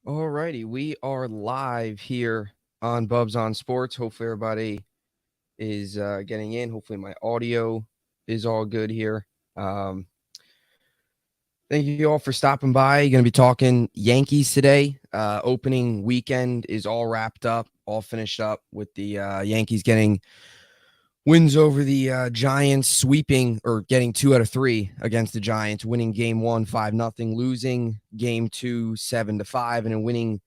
Alrighty, we are live here on Bubbs on Sports. Hopefully, everybody is getting in. Hopefully, my audio is all good here. Um, Thank you all for stopping by. Going to be talking Yankees today. Opening weekend is all wrapped up, all finished up with the Yankees getting wins over the Giants, sweeping or getting 2 out of 3 against the Giants, winning game 1 5-0, losing game 2 7-5, and then winning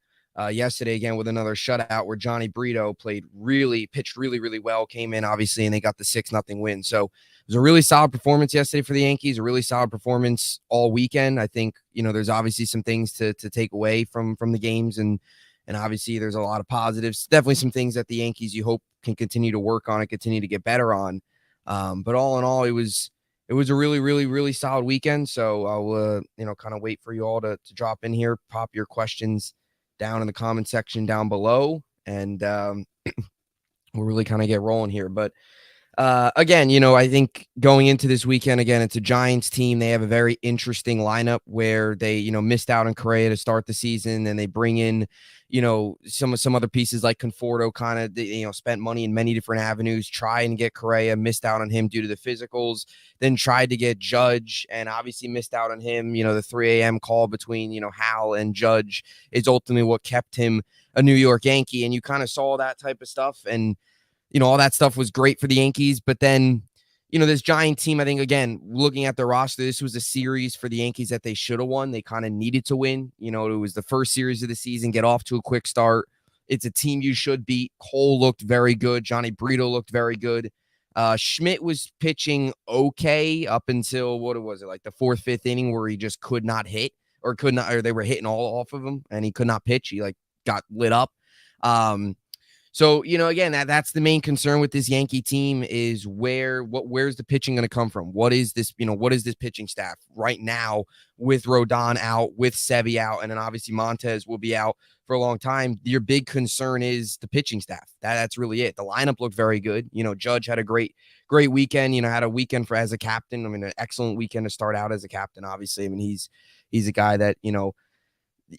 yesterday again with another shutout where Johnny Brito pitched really well, came in obviously, and they got the 6-0 win. So it was a really solid performance yesterday for the Yankees, a really solid performance all weekend. I think, there's obviously some things to take away from the games, and obviously, there's a lot of positives. Definitely some things that the Yankees you hope can continue to work on and continue to get better on. But all in all, it was a really solid weekend. So I'll kind of wait for you all to drop in here, pop your questions down in the comment section down below, and we'll really kind of get rolling here. But again, I think going into this weekend, again, it's a Giants team. They have a very interesting lineup where they, missed out on Correa to start the season, and they bring in, some other pieces like Conforto, kind of, spent money in many different avenues, try and get Correa, missed out on him due to the physicals, then tried to get Judge and obviously missed out on him. The 3 a.m. call between, Hal and Judge is ultimately what kept him a New York Yankee. And you kind of saw that type of stuff. And all that stuff was great for the Yankees. But then, this Giant team, I think, again, looking at the roster, this was a series for the Yankees that they should have won. They kind of needed to win. It was the first series of the season, get off to a quick start. It's a team you should beat. Cole looked very good. Johnny Brito looked very good. Schmidt was pitching okay up until, what was it, like the 4th, 5th inning where he just could not hit or they were hitting all off of him and he could not pitch. He got lit up. So, again, that's the main concern with this Yankee team is where's the pitching going to come from? What is this pitching staff right now with Rodon out, with Sevy out, and then obviously Montez will be out for a long time. Your big concern is the pitching staff. That's really it. The lineup looked very good. Judge had a great weekend, had a weekend as a captain. I mean, an excellent weekend to start out as a captain, obviously. I mean, he's a guy that,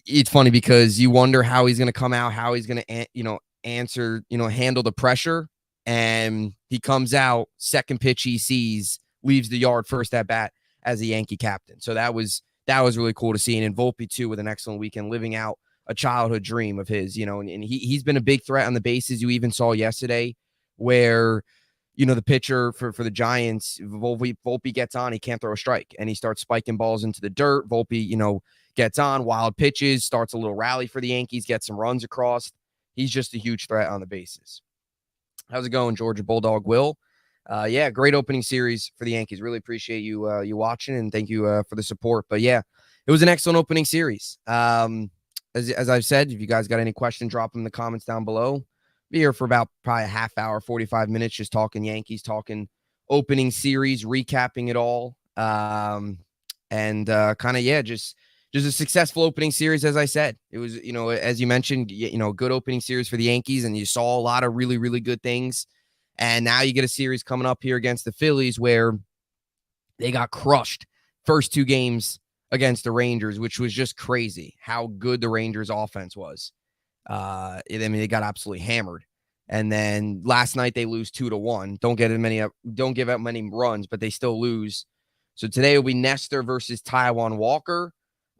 it's funny because you wonder how he's going to come out, how he's going to, handle the pressure. And he comes out, second pitch he sees, leaves the yard, first at bat as a Yankee captain. So that was really cool to see. And Volpe too, with an excellent weekend, living out a childhood dream of his, and he's been a big threat on the bases. You even saw yesterday where, the pitcher for the Giants, Volpe gets on, he can't throw a strike and he starts spiking balls into the dirt. Volpe, gets on, wild pitches, starts a little rally for the Yankees, gets some runs across. He's just a huge threat on the bases. How's it going, Georgia Bulldog Will? Yeah, great opening series for the Yankees. Really appreciate you watching, and thank you for the support. But yeah, it was an excellent opening series. As I've said, if you guys got any questions, drop them in the comments down below. Be here for about probably a half hour, 45 minutes, just talking Yankees, talking opening series, recapping it all, and kind of, yeah, just a successful opening series. As I said, it was, as you mentioned, good opening series for the Yankees, and you saw a lot of really good things. And now you get a series coming up here against the Phillies where they got crushed first 2 games against the Rangers, which was just crazy how good the Rangers offense was. I mean, they got absolutely hammered. And then last night they lose 2-1. Don't give up many runs, but they still lose. So today will be Nestor versus Taijuan Walker.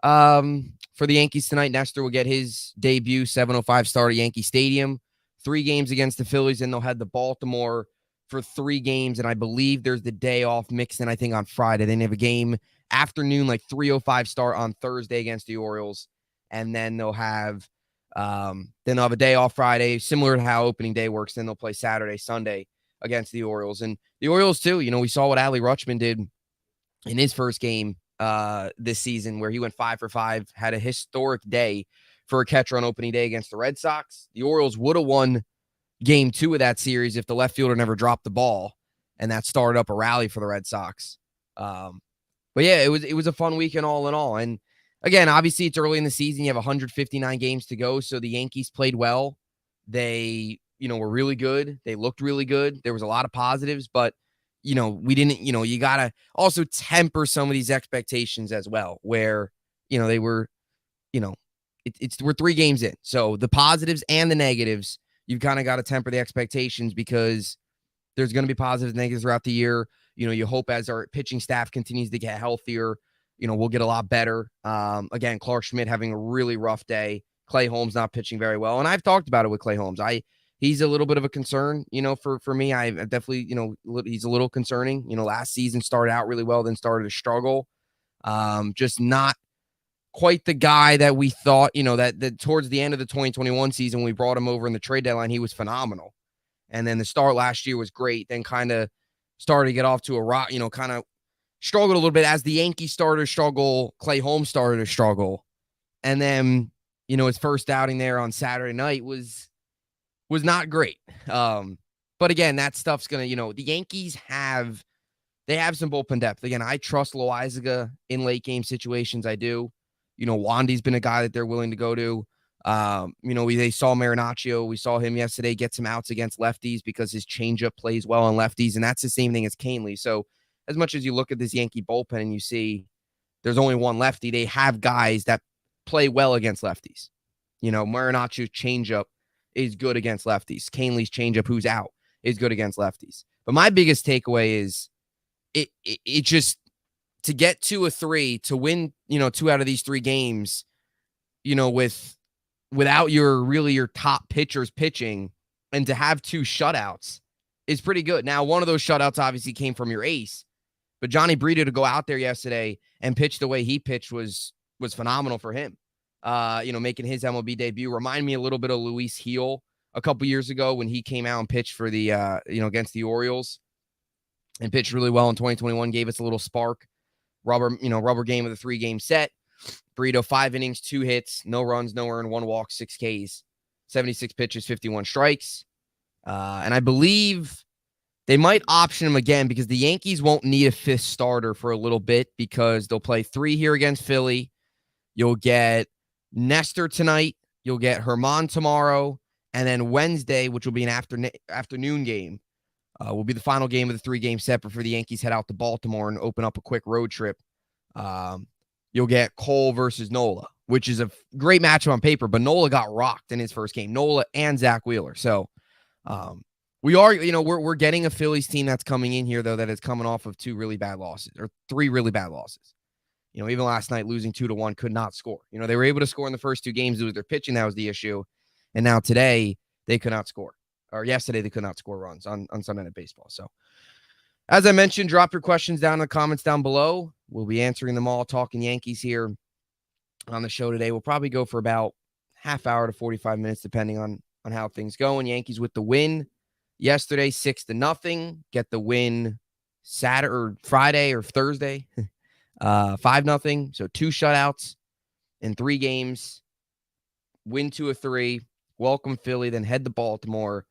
For the Yankees tonight, Nestor will get his debut, 7:05 start at Yankee Stadium. 3 games against the Phillies, and they'll head to Baltimore for 3 games. And I believe there's the day off mixed in, I think, on Friday. Then they have a game afternoon, like 3:05 start on Thursday against the Orioles. And then they'll have a day off Friday, similar to how opening day works. Then they'll play Saturday, Sunday against the Orioles. And the Orioles, too, we saw what Adley Rutschman did in his first game this season, where he went 5 for 5, had a historic day for a catcher on opening day against the Red Sox. The Orioles would have won game 2 of that series if the left fielder never dropped the ball, and that started up a rally for the Red Sox. But yeah, it was a fun weekend all in all. And again, obviously it's early in the season. You have 159 games to go. So the Yankees played well. They, were really good. They looked really good. There was a lot of positives, but we didn't, you got to also temper some of these expectations as well, where, they were, we're 3 games in. So the positives and the negatives, you've kind of got to temper the expectations because there's going to be positives and negatives throughout the year. You hope as our pitching staff continues to get healthier, we'll get a lot better. Again, Clark Schmidt having a really rough day. Clay Holmes not pitching very well. And I've talked about it with Clay Holmes. He's a little bit of a concern, for me. I definitely, he's a little concerning. Last season started out really well, then started to struggle. Just not quite the guy that we thought, that towards the end of the 2021 season, we brought him over in the trade deadline. He was phenomenal. And then the start last year was great. Then kind of started to get off to a rock, kind of struggled a little bit as the Yankees started to struggle. Clay Holmes started to struggle. And then, his first outing there on Saturday night was not great. But again, that stuff's going to, the Yankees have some bullpen depth. Again, I trust Loaizaga in late game situations. I do. Wandy's been a guy that they're willing to go to. They saw Marinaccio. We saw him yesterday get some outs against lefties because his changeup plays well on lefties, and that's the same thing as Canely. So as much as you look at this Yankee bullpen and you see there's only one lefty, they have guys that play well against lefties. Marinaccio's changeup is good against lefties. Canely's changeup, who's out, is good against lefties. But my biggest takeaway is it just to get 2 of 3 to win, 2 out of these 3 games, without your top pitchers pitching and to have 2 shutouts is pretty good. Now, one of those shutouts obviously came from your ace, but Johnny Brito to go out there yesterday and pitch the way he pitched was phenomenal for him. Making his MLB debut. Remind me a little bit of Luis Heel a couple years ago when he came out and pitched for the, against the Orioles and pitched really well in 2021, gave us a little spark. Rubber game of the 3-game set. Brito, 5 innings, 2 hits, no runs, no earned, 1 walk, 6 Ks, 76 pitches, 51 strikes. And I believe they might option him again because the Yankees won't need a 5th starter for a little bit because they'll play 3 here against Philly. You'll get Nestor tonight. You'll get Herman tomorrow. And then Wednesday, which will be an afternoon game, will be the final game of the 3-game set before the Yankees head out to Baltimore and open up a quick road trip. You'll get Cole versus Nola, which is a great matchup on paper, but Nola got rocked in his first game. Nola and Zach Wheeler. So we are, we're getting a Phillies team that's coming in here, though, that is coming off of 2 really bad losses or 3 really bad losses. Even last night, losing 2-1, could not score. They were able to score in the first 2 games. It was their pitching that was the issue. And now today, they could not score. Or yesterday, they could not score runs on Sunday Night Baseball. So, as I mentioned, drop your questions down in the comments down below. We'll be answering them all, talking Yankees here on the show today. We'll probably go for about half hour to 45 minutes, depending on how things go. And Yankees with the win yesterday, 6-0. Get the win Saturday or Friday or Thursday, 5-0. So 2 shutouts in 3 games. Win 2 of 3. Welcome Philly, then head to Baltimore.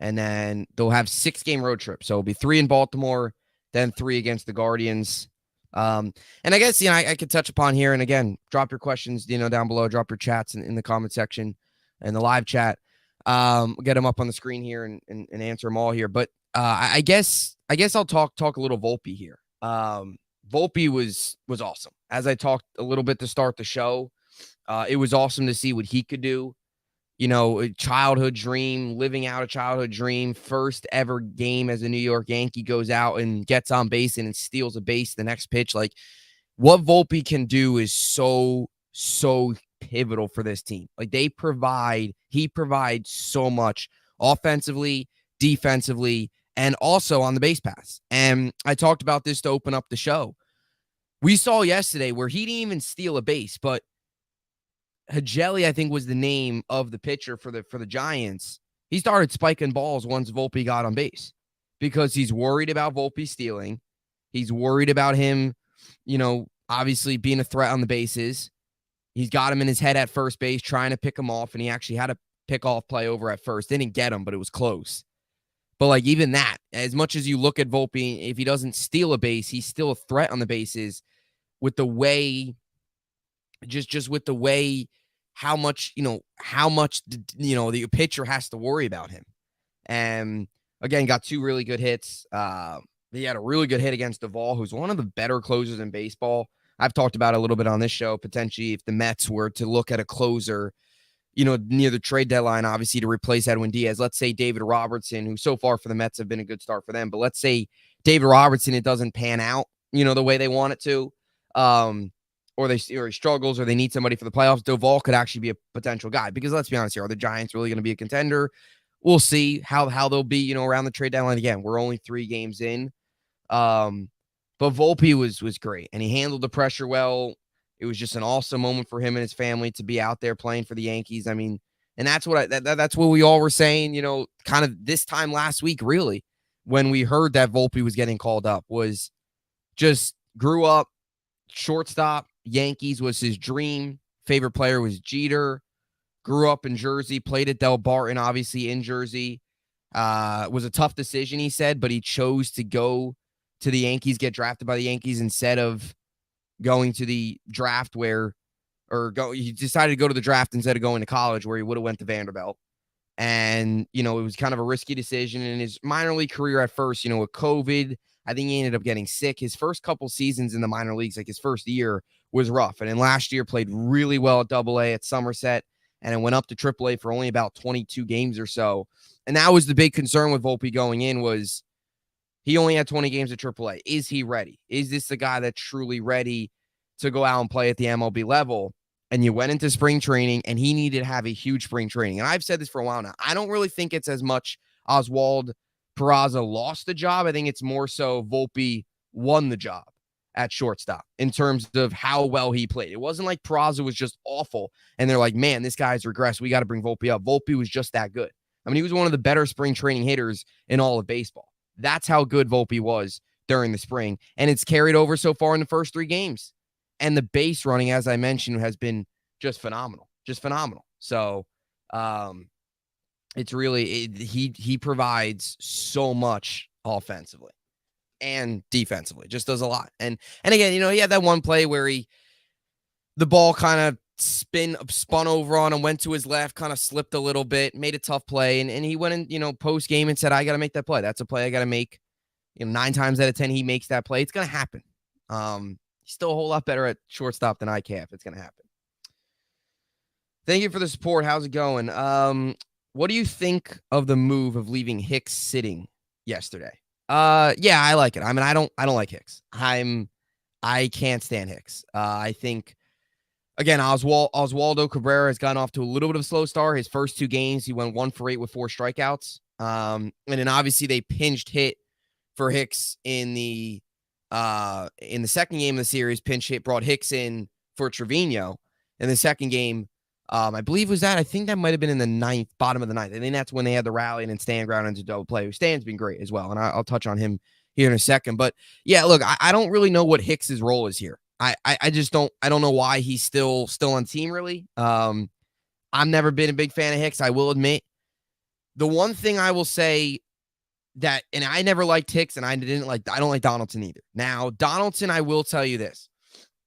And then they'll have 6-game road trip. So it'll be 3 in Baltimore, then 3 against the Guardians. And I guess, I could touch upon here. And again, drop your questions, down below. Drop your chats in the comment section and the live chat. We'll get them up on the screen here and answer them all here. But I guess I'll talk a little Volpe here. Volpe was awesome. As I talked a little bit to start the show, it was awesome to see what he could do. A childhood dream, living out a childhood dream. First ever game as a New York Yankee, goes out and gets on base and steals a base the next pitch. Like, what Volpe can do is so pivotal for this team. Like, he provides so much offensively, defensively, and also on the base paths. And I talked about this to open up the show. We saw yesterday where he didn't even steal a base, but Hajeli, I think, was the name of the pitcher for the Giants. He started spiking balls once Volpe got on base because he's worried about Volpe stealing. He's worried about him, obviously being a threat on the bases. He's got him in his head at first base, trying to pick him off, and he actually had a pick-off play over at first. Didn't get him, but it was close. But, even that, as much as you look at Volpe, if he doesn't steal a base, he's still a threat on the bases with the way, just with the way, how much the pitcher has to worry about him. And again, got 2 really good hits. He had a really good hit against Duvall, who's one of the better closers in baseball. I've talked about it a little bit on this show, potentially if the Mets were to look at a closer, near the trade deadline, obviously, to replace Edwin Diaz. Let's say David Robertson, who so far for the Mets have been a good start for them, but let's say David Robertson, it doesn't pan out, the way they want it to, or he struggles, or they need somebody for the playoffs. Doval could actually be a potential guy, because let's be honest here, are the Giants really going to be a contender? We'll see how they'll be, around the trade deadline. Again, we're only 3 games in. But Volpe was great, and he handled the pressure well. It was just an awesome moment for him and his family to be out there playing for the Yankees. I mean, and that's what that's what we all were saying, kind of this time last week, really, when we heard that Volpe was getting called up, was just grew up shortstop. Yankees was his dream. Favorite player was Jeter. Grew up in Jersey, played at Del Barton, obviously in Jersey. Was a tough decision, he said, but he chose to go to the Yankees, get drafted by the Yankees instead of going to the draft he decided to go to the draft instead of going to college, where he would have went to Vanderbilt. And, it was kind of a risky decision in his minor league career at first, with COVID. I think he ended up getting sick. His first couple seasons in the minor leagues, like his first year, was rough. And then last year played really well at AA at Somerset, and it went up to AAA for only about 22 games or so. And that was the big concern with Volpe going in, was he only had 20 games at AAA. Is he ready? Is this the guy that's truly ready to go out and play at the MLB level? And you went into spring training, and he needed to have a huge spring training. And I've said this for a while now. I don't really think it's as much Oswald Peraza lost the job. I think it's more so Volpe won the job at shortstop in terms of how well he played. It wasn't like Peraza was just awful, and they're like, man, this guy's regressed. We got to bring Volpe up. Volpe was just that good. I mean, he was one of the better spring training hitters in all of baseball. That's how good Volpe was during the spring, and it's carried over so far in the first 3 games. And the base running, as I mentioned, has been just phenomenal. So it's really, he provides so much offensively and defensively, just does a lot. And again, he had that one play where the ball kind of spun over on him, went to his left, kind of slipped a little bit, made a tough play. And he went in, post game and said, I got to make that play. That's a play I got to make. 9 times out of 10, he makes that play. It's going to happen. He's still a whole lot better at shortstop than IKF. It's going to happen. Thank you for the support. How's it going? What do you think of the move of leaving Hicks sitting yesterday? Yeah, I like it. I mean, I don't like Hicks. I can't stand Hicks. I think, again, Oswaldo Cabrera has gotten off to a little bit of a slow start. His first 2 games, he went 1 for 8 with 4 strikeouts. And then obviously they pinched hit for Hicks in the second game of the series. Pinch hit brought Hicks in for Trevino in the second game. I think that might have been in the bottom of the 9th. I think that's when they had the rally and then Stan ground into double play. Stan's been great as well, and I'll touch on him here in a second. But yeah, look, I don't really know what Hicks's role is here. I just don't know why he's still on team, really. I've never been a big fan of Hicks, I will admit. The one thing I will say that, and I never liked Hicks, and I don't like Donaldson either. Now, Donaldson, I will tell you this.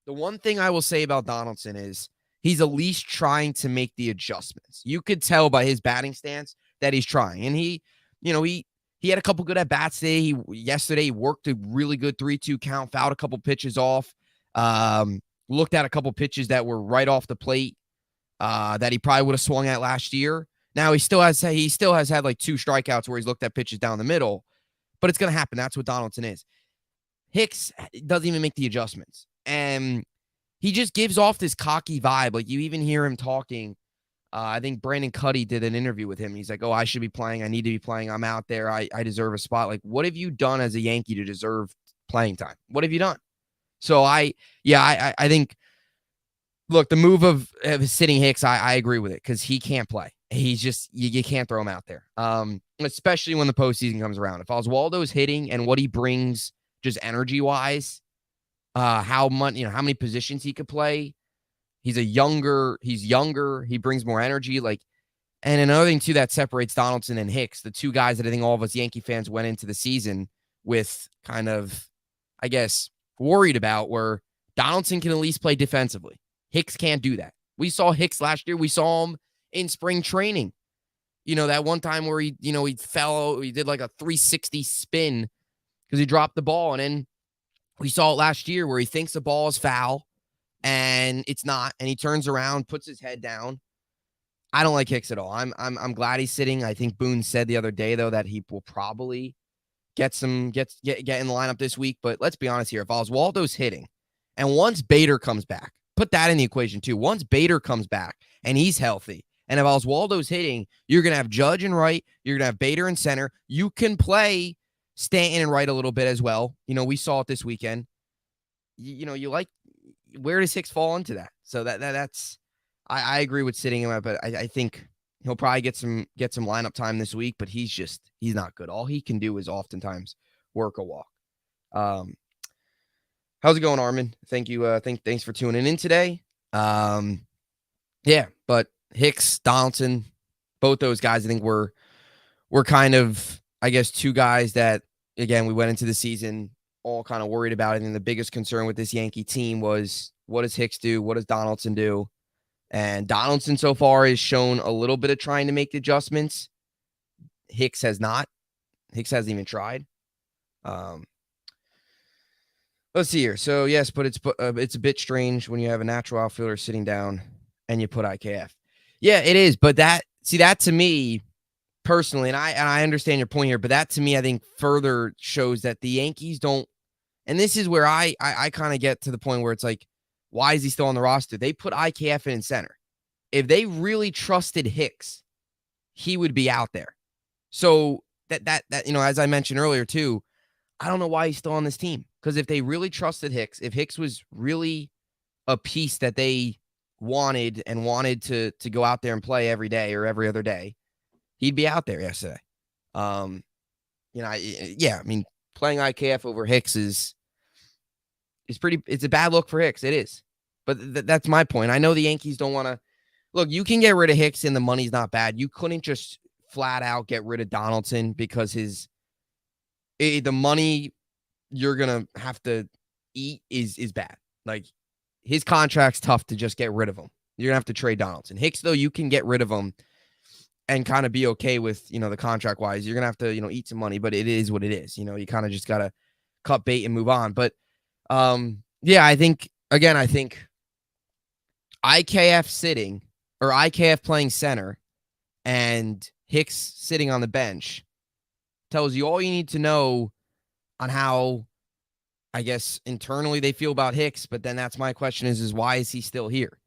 The one thing I will say about Donaldson is he's at least trying to make the adjustments. You could tell by his batting stance that he's trying. And he had a couple good at-bats today. Yesterday, he worked a really good 3-2 count, fouled a couple pitches off, looked at a couple pitches that were right off the plate that he probably would have swung at last year. Now, he still has had like 2 strikeouts where he's looked at pitches down the middle, but it's going to happen. That's what Donaldson is. Hicks doesn't even make the adjustments. And he just gives off this cocky vibe. Like, you even hear him talking. I think Brandon Cuddy did an interview with him. He's like, oh, I should be playing. I need to be playing. I'm out there. I deserve a spot. Like, what have you done as a Yankee to deserve playing time? What have you done? So I think, look, the move of sitting Hicks, I agree with it, because he can't play. He's just, you can't throw him out there, especially when the postseason comes around. If Oswaldo's hitting and what he brings just energy-wise, how many positions he could play. He's younger. He brings more energy. And another thing too that separates Donaldson and Hicks, the 2 guys that I think all of us Yankee fans went into the season with kind of, I guess, worried about, were Donaldson can at least play defensively. Hicks can't do that. We saw Hicks last year. We saw him in spring training. That one time where he did like a 360 spin because he dropped the ball, and then We saw it last year where he thinks the ball is foul and it's not, and he turns around, puts his head down. I don't like Hicks at all. I'm glad he's sitting. I think Boone said the other day though that he will probably get in the lineup this week. But let's be honest here. If Oswaldo's hitting, and once Bader comes back, put that in the equation too. Once Bader comes back and he's healthy, and if Oswaldo's hitting, you're gonna have Judge and right. You're gonna have Bader in center. You can play Stanton and right a little bit as well. We saw it this weekend. You like, where does Hicks fall into that? So that's I agree with sitting him, but I think he'll probably get some lineup time this week, but he's not good. All he can do is oftentimes work a walk. How's it going, Armin? Thank you. Thanks for tuning in today. Yeah, but Hicks, Donaldson, both those guys, I think were kind of, I guess, two guys that, again, we went into the season all kind of worried about it. And the biggest concern with this Yankee team was, what does Hicks do? What does Donaldson do? And Donaldson so far has shown a little bit of trying to make the adjustments. Hicks has not. Hicks hasn't even tried. Let's see here. So yes, but it's a bit strange when you have a natural outfielder sitting down and you put IKF. Yeah, it is. But that to me personally, and I understand your point here, but that to me, I think further shows that the Yankees don't. And this is where I kind of get to the point where it's like, why is he still on the roster? They put IKF in center. If they really trusted Hicks, he would be out there. So that as I mentioned earlier too, I don't know why he's still on this team. Because if they really trusted Hicks, if Hicks was really a piece that they wanted to go out there and play every day or every other day, he'd be out there yesterday. I mean, playing IKF over Hicks is it's a bad look for Hicks. It is. But that's my point. I know the Yankees don't want to. Look, you can get rid of Hicks and the money's not bad. You couldn't just flat out get rid of Donaldson because the money you're going to have to eat is bad. Like, his contract's tough to just get rid of him. You're going to have to trade Donaldson. Hicks, though, you can get rid of him and kind of be okay with, the contract-wise. You're going to have to, eat some money, but it is what it is. You kind of just got to cut bait and move on. But, I think IKF sitting or IKF playing center and Hicks sitting on the bench tells you all you need to know on how, I guess, internally they feel about Hicks. But then that's my question is why is he still here?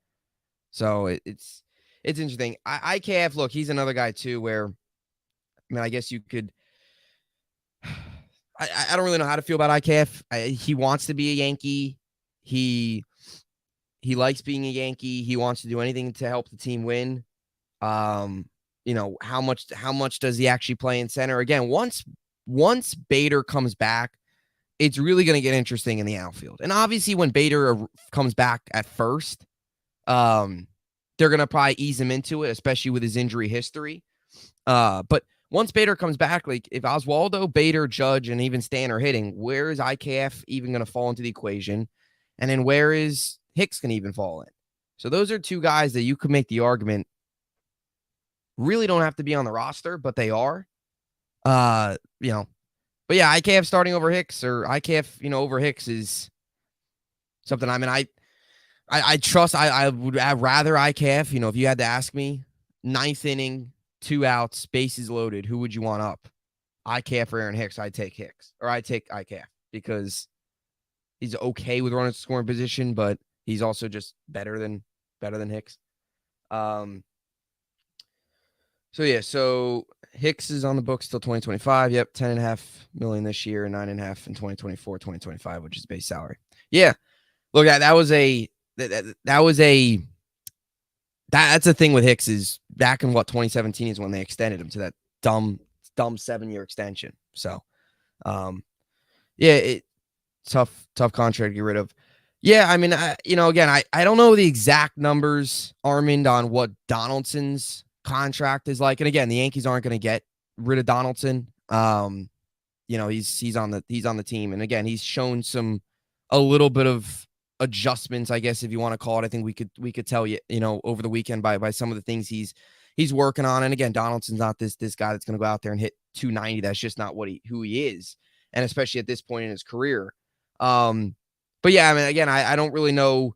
So it's interesting. IKF, look, he's another guy too where, I mean, I guess you could, I don't really know how to feel about IKF. He wants to be a Yankee. He likes being a Yankee. He wants to do anything to help the team win. How much does he actually play in center? Again, once Bader comes back, it's really going to get interesting in the outfield. And obviously when Bader comes back at first, they're going to probably ease him into it, especially with his injury history. But once Bader comes back, like if Oswaldo, Bader, Judge, and even Stan are hitting, where is IKF even going to fall into the equation? And then where is Hicks going to even fall in? So those are two guys that you could make the argument really don't have to be on the roster, but they are. But yeah, IKF starting over Hicks or IKF, over Hicks is something. I mean, I trust. I would rather IKF. If you had to ask me, 9th inning, 2 outs, bases loaded, who would you want up? IKF or Aaron Hicks? I'd take Hicks, or I'd take IKF because he's okay with running scoring position, but he's also just better than Hicks. So Hicks is on the books till 2025. Yep, $10.5 million this year, and $9.5 in 2024, 2025, which is base salary. Yeah, look, that's the thing with Hicks is back in 2017 is when they extended him to that dumb 7-year extension. So, tough contract to get rid of. Yeah, I mean, again, I don't know the exact numbers, Armand, on what Donaldson's contract is like. And again, the Yankees aren't going to get rid of Donaldson. He's on the team. And again, he's shown a little bit of adjustments, I guess, if you want to call it. I think we could tell you, over the weekend by some of the things he's working on. And again, Donaldson's not this guy that's going to go out there and hit 290. That's just not who he is. And especially at this point in his career. But yeah, I mean, again, I don't really know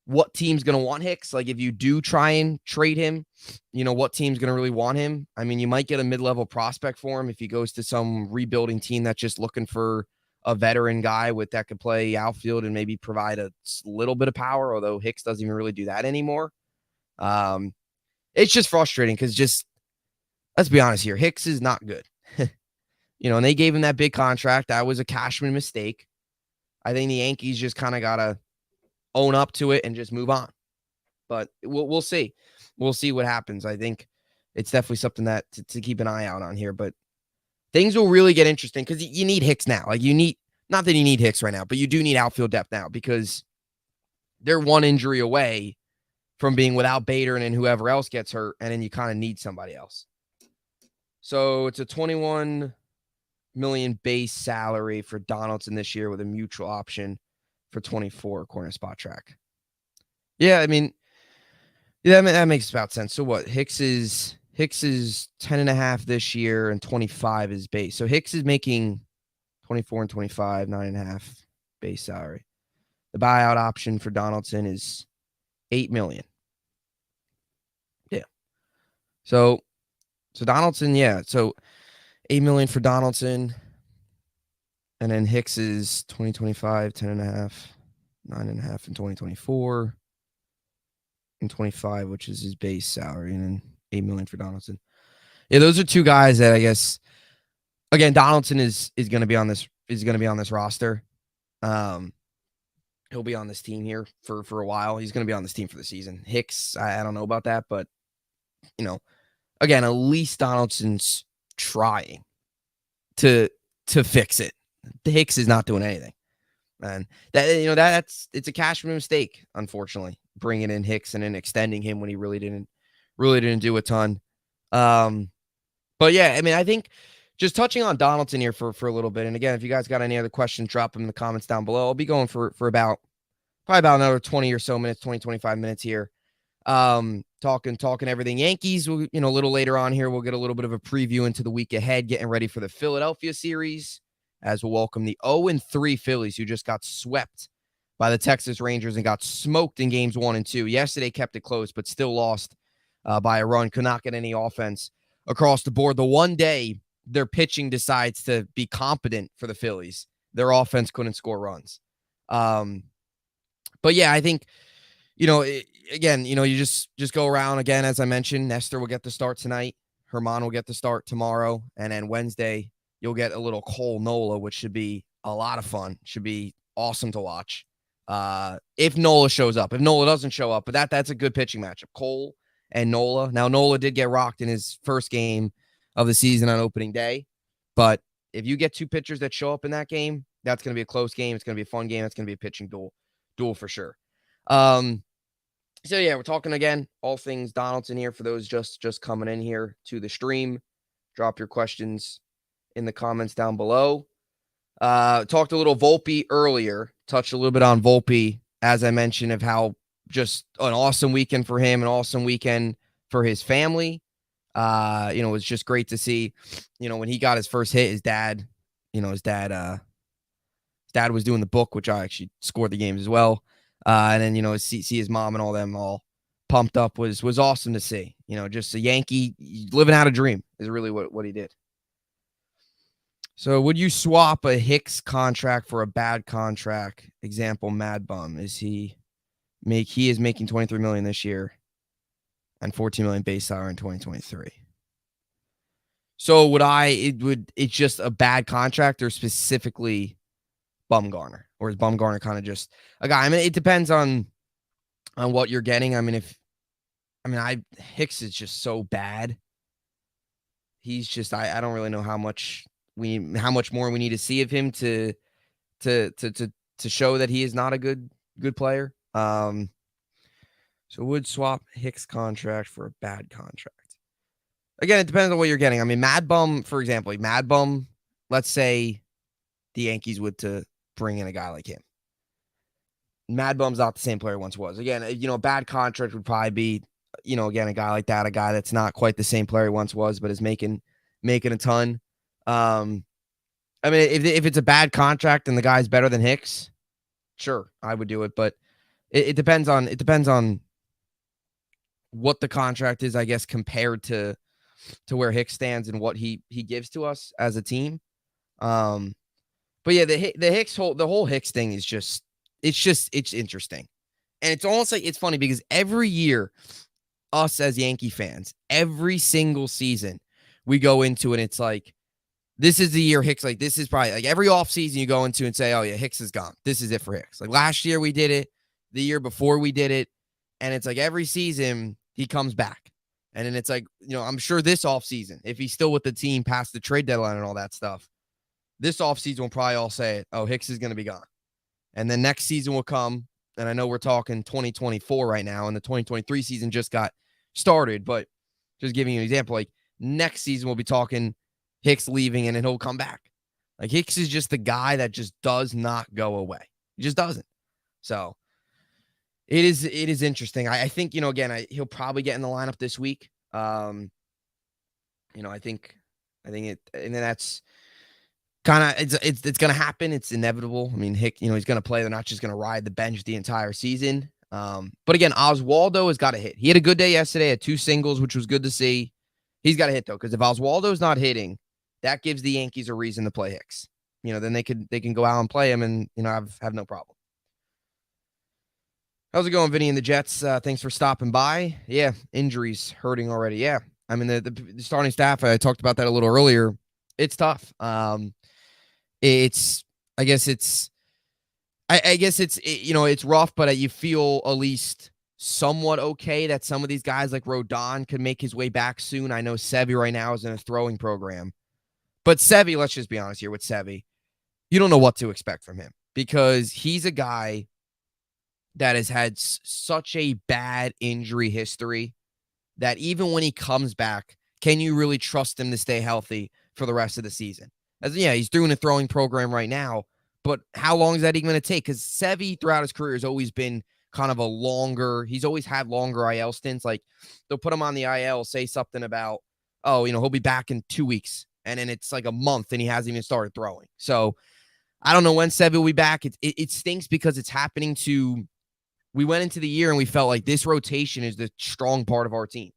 what team's going to want Hicks. Like, if you do try and trade him, what team's going to really want him? I mean, you might get a mid-level prospect for him if he goes to some rebuilding team that's just looking for a veteran guy that could play outfield and maybe provide a little bit of power, although Hicks doesn't even really do that anymore. It's just frustrating because let's be honest here, Hicks is not good. And they gave him that big contract. That was a Cashman mistake. I think the Yankees just kind of got to own up to it and just move on. But we'll see. We'll see what happens. I think it's definitely something that to keep an eye out on here. But things will really get interesting because you need Hicks now. Like, not that you need Hicks right now, but you do need outfield depth now because they're one injury away from being without Bader and then whoever else gets hurt, and then you kind of need somebody else. So it's a $21 million base salary for Donaldson this year with a mutual option for 24 according to Spot Track. Yeah, I mean, that makes about sense. So what? Hicks is 10.5 this year and 25 is base. So Hicks is making 24 and 25, 9.5 base salary. The buyout option for Donaldson is $8 million. Yeah. So Donaldson, yeah. So $8 million for Donaldson. And then Hicks is 2025, 10.5, 9.5 in 2024. And 25, which is his base salary, and then $8 million for Donaldson. Yeah, those are two guys that I guess. Again, Donaldson is going to be on this roster. He'll be on this team here for a while. He's going to be on this team for the season. Hicks, I don't know about that, but again, at least Donaldson's trying to fix it. The Hicks is not doing anything, and it's a Cashman mistake, unfortunately, bringing in Hicks and then extending him when he really didn't do a ton. But yeah, I mean, I think just touching on Donaldson here for a little bit. And again, if you guys got any other questions, drop them in the comments down below. I'll be going for probably about another 20 or so minutes, 20, 25 minutes here. Talking everything Yankees. A little later on here, we'll get a little bit of a preview into the week ahead, getting ready for the Philadelphia series as we'll welcome the 0-3 Phillies, who just got swept by the Texas Rangers and got smoked in games 1 and 2. Yesterday kept it close, but still lost by a run. Could not get any offense across the board. The one day their pitching decides to be competent for the Phillies, their offense couldn't score runs. But yeah, I think, again, you just go around again. As I mentioned, Nestor will get the start tonight. Herman will get the start tomorrow. And then Wednesday, you'll get a little Cole Nola, which should be a lot of fun. Should be awesome to watch. If Nola shows up. If Nola doesn't show up, but that's a good pitching matchup. Cole and Nola. Now, Nola did get rocked in his first game of the season on opening day. But if you get two pitchers that show up in that game, that's going to be a close game. It's going to be a fun game. It's going to be a pitching duel for sure. So yeah, we're talking again, all things Donaldson here for those just coming in here to the stream. Drop your questions in the comments down below. Talked a little Volpe earlier, touched a little bit on Volpe, as I mentioned, of how just an awesome weekend for him, an awesome weekend for his family. It was just great to see, when he got his first hit, his dad was doing the book, which I actually scored the games as well. And then, see his mom and all them all pumped up was awesome to see. Just a Yankee living out a dream is really what he did. So would you swap a Hicks contract for a bad contract? Example, Mad Bum. He is making $23 million this year and $14 million base salary in 2023. So it's just a bad contract or specifically Bumgarner, or is Bumgarner kind of just a guy? I mean, it depends on what you're getting. I mean, Hicks is just so bad. He's just, I don't really know how much more we need to see of him to show that he is not a good player. So would swap Hicks contract for a bad contract. Again, it depends on what you're getting. I mean, Mad Bum, for example, let's say the Yankees would to bring in a guy like him. Mad Bum's not the same player once was. Again, a bad contract would probably be, again, a guy like that, a guy that's not quite the same player he once was, but is making a ton. I mean, if it's a bad contract and the guy's better than Hicks, sure, I would do it. But it depends on what the contract is, I guess, compared to where Hicks stands and what he gives to us as a team. But yeah, the whole Hicks thing is it's interesting. And it's almost like it's funny because every year, us as Yankee fans, every single season, we go into it, it's like, this is the year Hicks, like, this is probably like every offseason you go into and say, oh, yeah, Hicks is gone. This is it for Hicks. Like last year we did it, the year before we did it. And it's like every season he comes back. And then it's like, I'm sure this offseason, if he's still with the team past the trade deadline and all that stuff, this offseason will probably all say it. Oh, Hicks is going to be gone. And then next season will come. And I know we're talking 2024 right now, and the 2023 season just got started. But just giving you an example, like next season we'll be talking Hicks leaving and then he'll come back. Like Hicks is just the guy that just does not go away. He just doesn't. So it is interesting. I think, again, he'll probably get in the lineup this week. I think it, and then that's kind of, it's going to happen. It's inevitable. I mean, Hicks, he's going to play. They're not just going to ride the bench the entire season. But again, Oswaldo has got to hit. He had a good day yesterday, had 2 singles, which was good to see. He's got to hit though, because if Oswaldo's not hitting, that gives the Yankees a reason to play Hicks. Then they can go out and play him, and have no problem. How's it going, Vinny and the Jets? Thanks for stopping by. Yeah, injuries hurting already. Yeah, I mean the starting staff. I talked about that a little earlier. It's tough. It's I guess it's it's rough, but you feel at least somewhat okay that some of these guys like Rodon could make his way back soon. I know Sevy right now is in a throwing program, but Sevy, let's just be honest here with Sevy, you don't know what to expect from him because he's a guy that has had such a bad injury history that even when he comes back, can you really trust him to stay healthy for the rest of the season? He's doing a throwing program right now, but how long is that even going to take? Because Sevy throughout his career has always been kind of he's always had longer IL stints. Like they'll put him on the IL, say something about, he'll be back in 2 weeks. And then it's like a month and he hasn't even started throwing. So I don't know when Sevy will be back. It stinks because it's happening we went into the year and we felt like this rotation is the strong part of our team.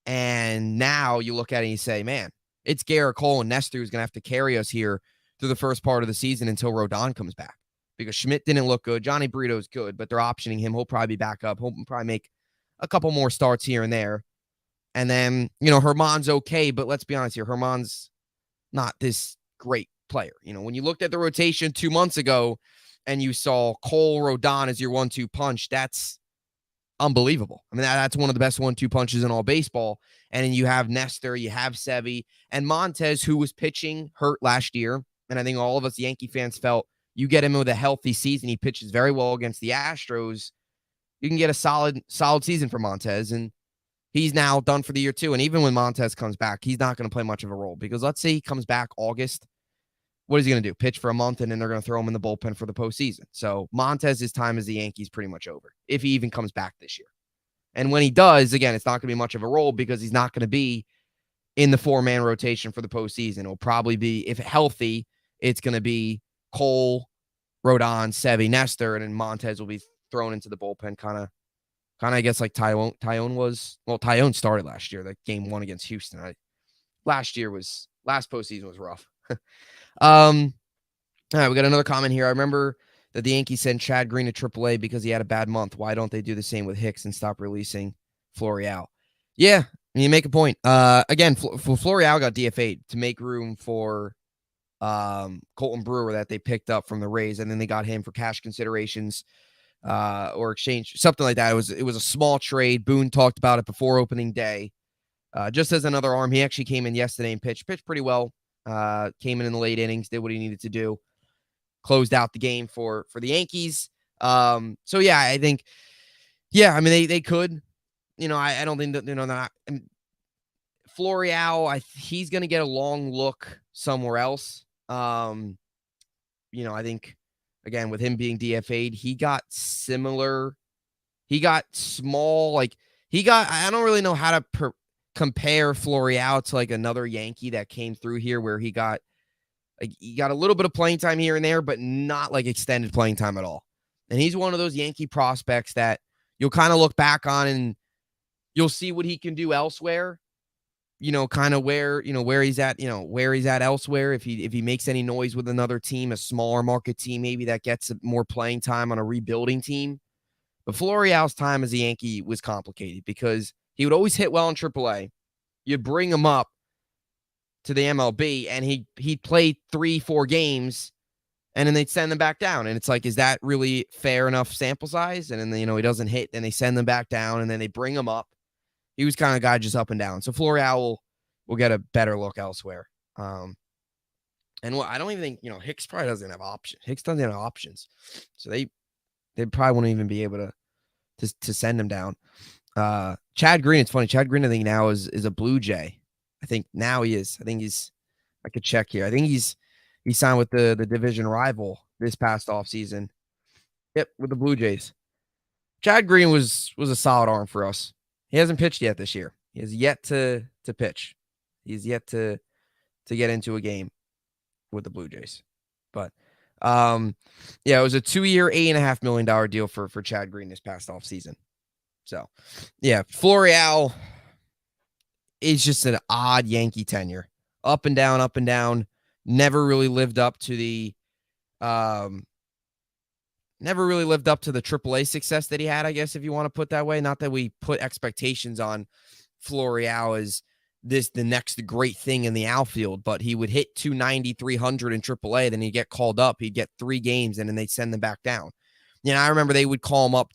And now you look at it and you say, man, it's Garrett Cole and Nestor who's going to have to carry us here through the first part of the season until Rodon comes back. Because Schmidt didn't look good. Johnny Brito's good, but they're optioning him. He'll probably be back up. He'll probably make a couple more starts here and there. And then, Herman's okay, but let's be honest here. Herman's not this great player. When you looked at the rotation 2 months ago and you saw Cole, Rodon as your 1-2 punch, that's unbelievable. I mean, that's one of the best 1-2 punches in all baseball. And then you have Nestor, you have Sevy, and Montez, who was pitching hurt last year. And I think all of us Yankee fans felt you get him with a healthy season. He pitches very well against the Astros. You can get a solid season for Montez. And he's now done for the year too. And even when Montez comes back, he's not going to play much of a role because let's say he comes back August. What is he going to do? Pitch for a month and then they're going to throw him in the bullpen for the postseason. So Montez's time as the Yankees pretty much over if he even comes back this year. And when he does, again, it's not going to be much of a role because he's not going to be in the 4-man rotation for the postseason. It'll probably be, if healthy, it's going to be Cole, Rodon, Sevy, Nestor, and then Montez will be thrown into the bullpen kind of, I guess, like Tyone was. Well, Tyone started last year, like game 1 against Houston. Last postseason was rough. All right, we got another comment here. I remember that the Yankees sent Chad Green to AAA because he had a bad month. Why don't they do the same with Hicks and stop releasing Florial? Yeah, you make a point. Again, Florial got DFA'd to make room for Colton Brewer that they picked up from the Rays, and then they got him for cash considerations or exchange, something like that. It was a small trade. Boone talked about it before opening day. Just as another arm, he actually came in yesterday and pitched pretty well. Came in the late innings, did what he needed to do, closed out the game for the Yankees. So yeah, I think, I mean, they could, I don't think that, not Florial, he's going to get a long look somewhere else. I think, again, with him being DFA'd, he got small, I don't really know how to compare Florial to like another Yankee that came through here where he got Like, he got a little bit of playing time here and there, but not like extended playing time at all. And he's one of those Yankee prospects that you'll kind of look back on and you'll see what he can do elsewhere. Kind of where he's at, where he's at elsewhere. If he makes any noise with another team, a smaller market team, maybe that gets more playing time on a rebuilding team. But Florial's time as a Yankee was complicated because he would always hit well in AAA. You'd bring him up to the MLB and he'd play 3-4 games and then they'd send them back down. And it's like, is that really fair enough sample size? And then, he doesn't hit, then they send them back down and then they bring him up. He was kind of a guy just up and down. So Florial will get a better look elsewhere. And I don't even think, Hicks probably doesn't have options. Hicks doesn't have options. So they probably won't even be able to send him down. Chad Green, it's funny. Chad Green, I think now is a Blue Jay. I think now he is. I could check here. I think he signed with the division rival this past offseason. Yep, with the Blue Jays. Chad Green was a solid arm for us. He hasn't pitched yet this year. He has yet to pitch. He's yet to get into a game with the Blue Jays. But it was a 2-year, $8.5 million deal for Chad Green this past offseason. So, yeah, Florial is just an odd Yankee tenure. Up and down. Never really lived up to the AAA success that he had, I guess, if you want to put that way. Not that we put expectations on Florial as the next great thing in the outfield, but he would hit 290, 300 in AAA, then he'd get called up. He'd get 3 games, and then they'd send him back down. I remember they would call him up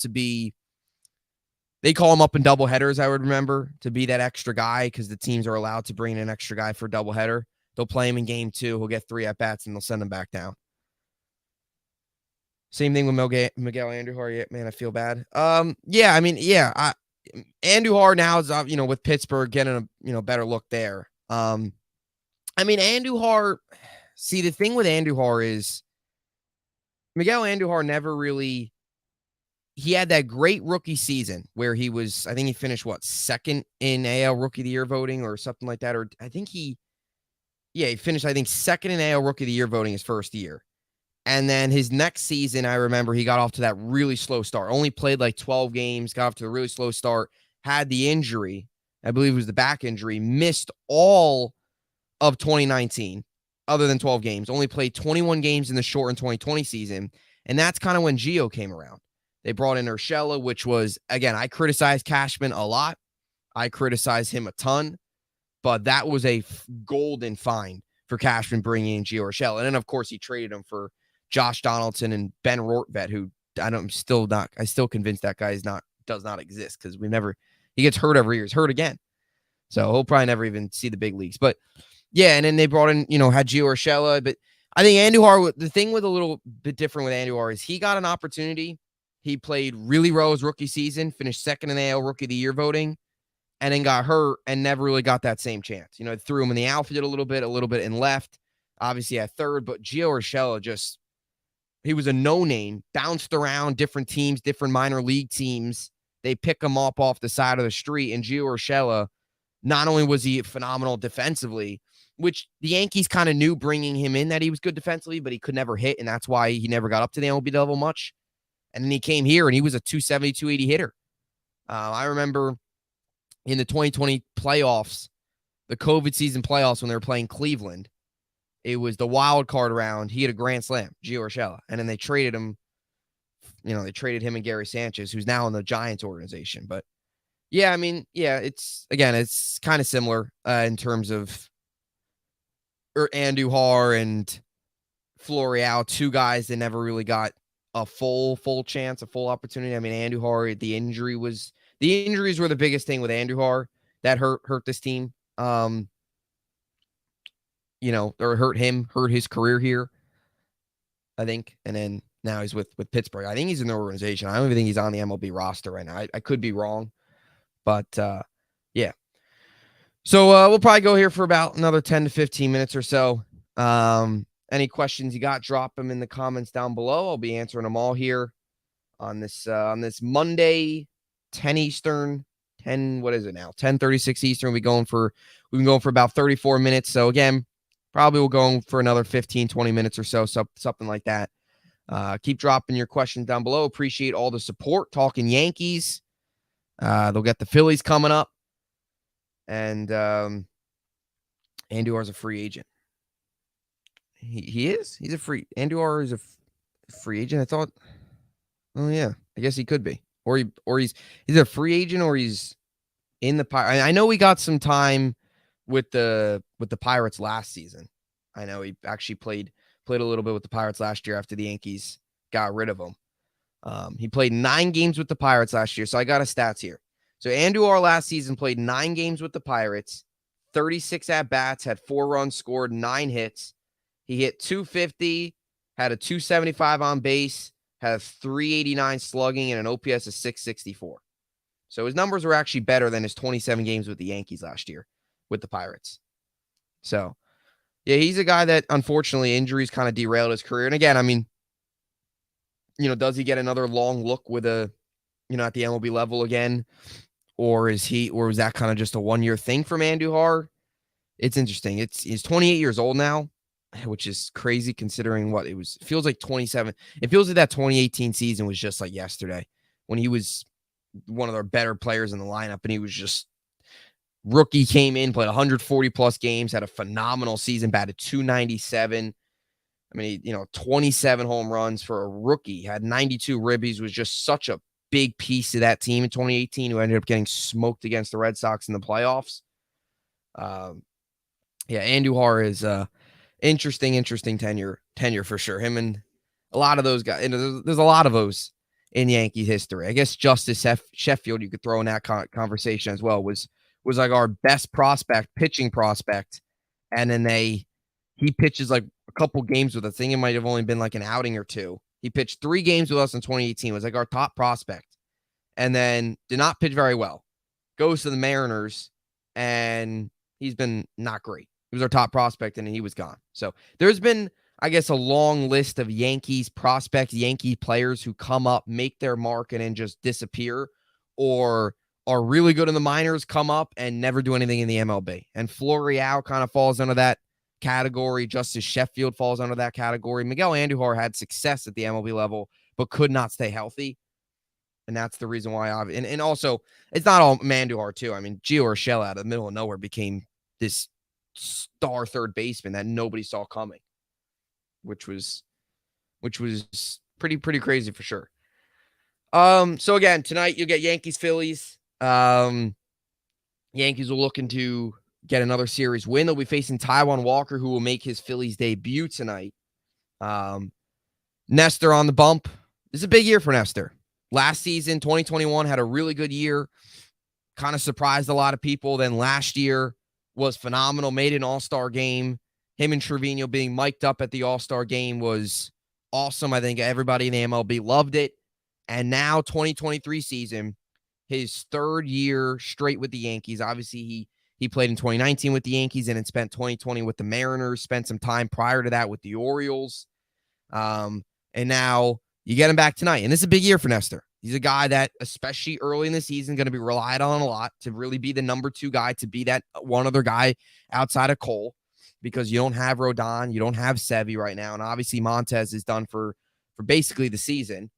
they call him up in doubleheaders, I would remember, to be that extra guy because the teams are allowed to bring in an extra guy for a doubleheader. They'll play him in game 2. He'll get 3 at-bats, and they'll send him back down. Same thing with Miguel Andujar. Yeah, man, I feel bad. Andujar now is, with Pittsburgh getting a better look there. Andujar, see, the thing with Andujar is Miguel Andujar never really, he had that great rookie season where he was, I think he finished, second in AL Rookie of the Year voting or something like that. Or I think he finished, second in AL Rookie of the Year voting his first year. And then his next season, I remember he got off to that really slow start. Only played 12 games, got off to a really slow start, had the injury. I believe it was the back injury, missed all of 2019, other than 12 games. Only played 21 games in the shortened 2020 season. And that's kind of when Gio came around. They brought in Urshela, which was, again, I criticized Cashman a lot. I criticized him a ton. But that was a golden find for Cashman bringing in Gio Urshela. And then, of course, he traded him for Josh Donaldson and Ben Rortvedt, who I'm still convinced that guy does not exist because he gets hurt every year. He's hurt again. So he'll probably never even see the big leagues. But yeah, and then they brought in, had Gio Urshela. But I think Andujar, the thing with a little bit different with Andujar is he got an opportunity. He played really well his rookie season, finished second in the AL Rookie of the Year voting, and then got hurt and never really got that same chance. Threw him in the outfield a little bit in left, obviously at third, but Gio Urshela he was a no-name, bounced around different teams, different minor league teams. They pick him up off the side of the street, and Gio Urshela, not only was he phenomenal defensively, which the Yankees kind of knew bringing him in that he was good defensively, but he could never hit, and that's why he never got up to the MLB level much. And then he came here, and he was a 270, 280 hitter. I remember in the 2020 playoffs, the COVID season playoffs when they were playing Cleveland, it was the wild card round. He had a grand slam, Gio Urshela. And then they traded him. They traded him and Gary Sanchez, who's now in the Giants organization. But yeah, it's kind of similar in terms of Andujar and Florial, 2 guys that never really got a full chance, a full opportunity. Andujar, the injuries were the biggest thing with Andujar that hurt this team. Or hurt his career here, I think. And then now he's with Pittsburgh. I think he's in the organization. I don't even think he's on the MLB roster right now. I could be wrong, but yeah. So we'll probably go here for about another 10 to 15 minutes or so. Any questions you got, drop them in the comments down below. I'll be answering them all here on this Monday, 10 Eastern. 10, what is it now? 10:36 Eastern. We've been going for about 34 minutes. So again, Probably will go for another 15, 20 minutes or so, something like that. Keep dropping your questions down below. Appreciate all the support. Talking Yankees. They'll get the Phillies coming up. And Andujar's a free agent. He is? He's a free... Andujar is a free agent? I thought... Oh, yeah. I guess he could be. Or he's a free agent or he's in the Pirates. I know he got some time with the Pirates last season. I know he actually played a little bit with the Pirates last year after the Yankees got rid of him. He played 9 games with the Pirates last year. So I got his stats here. So Andujar last season played 9 games with the Pirates, 36 at-bats, had 4 runs scored, 9 hits. He hit .250, had a .275 on base, had a .389 slugging, and an OPS of .664. So his numbers were actually better than his 27 games with the Yankees last year with the Pirates. So, yeah, he's a guy that, unfortunately, injuries kind of derailed his career. And again, I mean, does he get another long look with at the MLB level again? Or is that kind of just a one-year thing from Andujar? It's interesting. He's 28 years old now, which is crazy considering what it was. It feels like 27. It feels like that 2018 season was just like yesterday when he was one of their better players in the lineup, and he was just rookie, came in, played 140 plus games, had a phenomenal season, batted .297. I mean, 27 home runs for a rookie, had 92 ribbies, was just such a big piece of that team in 2018 who ended up getting smoked against the Red Sox in the playoffs. Andujar is interesting tenure for sure. Him and a lot of those guys. There's a lot of those in Yankee history. I guess Justice Sheffield, you could throw in that conversation as well, was like our best pitching prospect. And then he pitches like a couple games with us. I think it might have only been like an outing or two. He pitched 3 games with us in 2018. Was like our top prospect. And then did not pitch very well. Goes to the Mariners, and he's been not great. He was our top prospect, and he was gone. So there's been, I guess, a long list of Yankees prospects, Yankee players who come up, make their mark, and then just disappear, or are really good in the minors, come up, and never do anything in the MLB. And Florial kind of falls under that category. Justice Sheffield falls under that category. Miguel Andujar had success at the MLB level, but could not stay healthy. And that's the reason why. And also, it's not all Andujar, too. I mean, Gio Urshela out of the middle of nowhere became this star third baseman that nobody saw coming, which was pretty crazy for sure. So again, tonight you'll get Yankees Phillies. Yankees will looking to get another series win. They'll be facing Taijuan Walker, who will make his Phillies debut tonight. Nestor on the bump. This is a big year for Nestor. Last season, 2021, had a really good year. Kind of surprised a lot of people. Then last year was phenomenal. Made an all-star game. Him and Trevino being mic'd up at the all-star game was awesome. I think everybody in the MLB loved it. And now 2023 season, his 3rd year straight with the Yankees. Obviously, he played in 2019 with the Yankees and then spent 2020 with the Mariners, spent some time prior to that with the Orioles. And now you get him back tonight. And this is a big year for Nestor. He's a guy that, especially early in the season, going to be relied on a lot to really be the number 2 guy, to be that one other guy outside of Cole, because you don't have Rodon, you don't have Sevy right now. And obviously Montez is done for basically the season.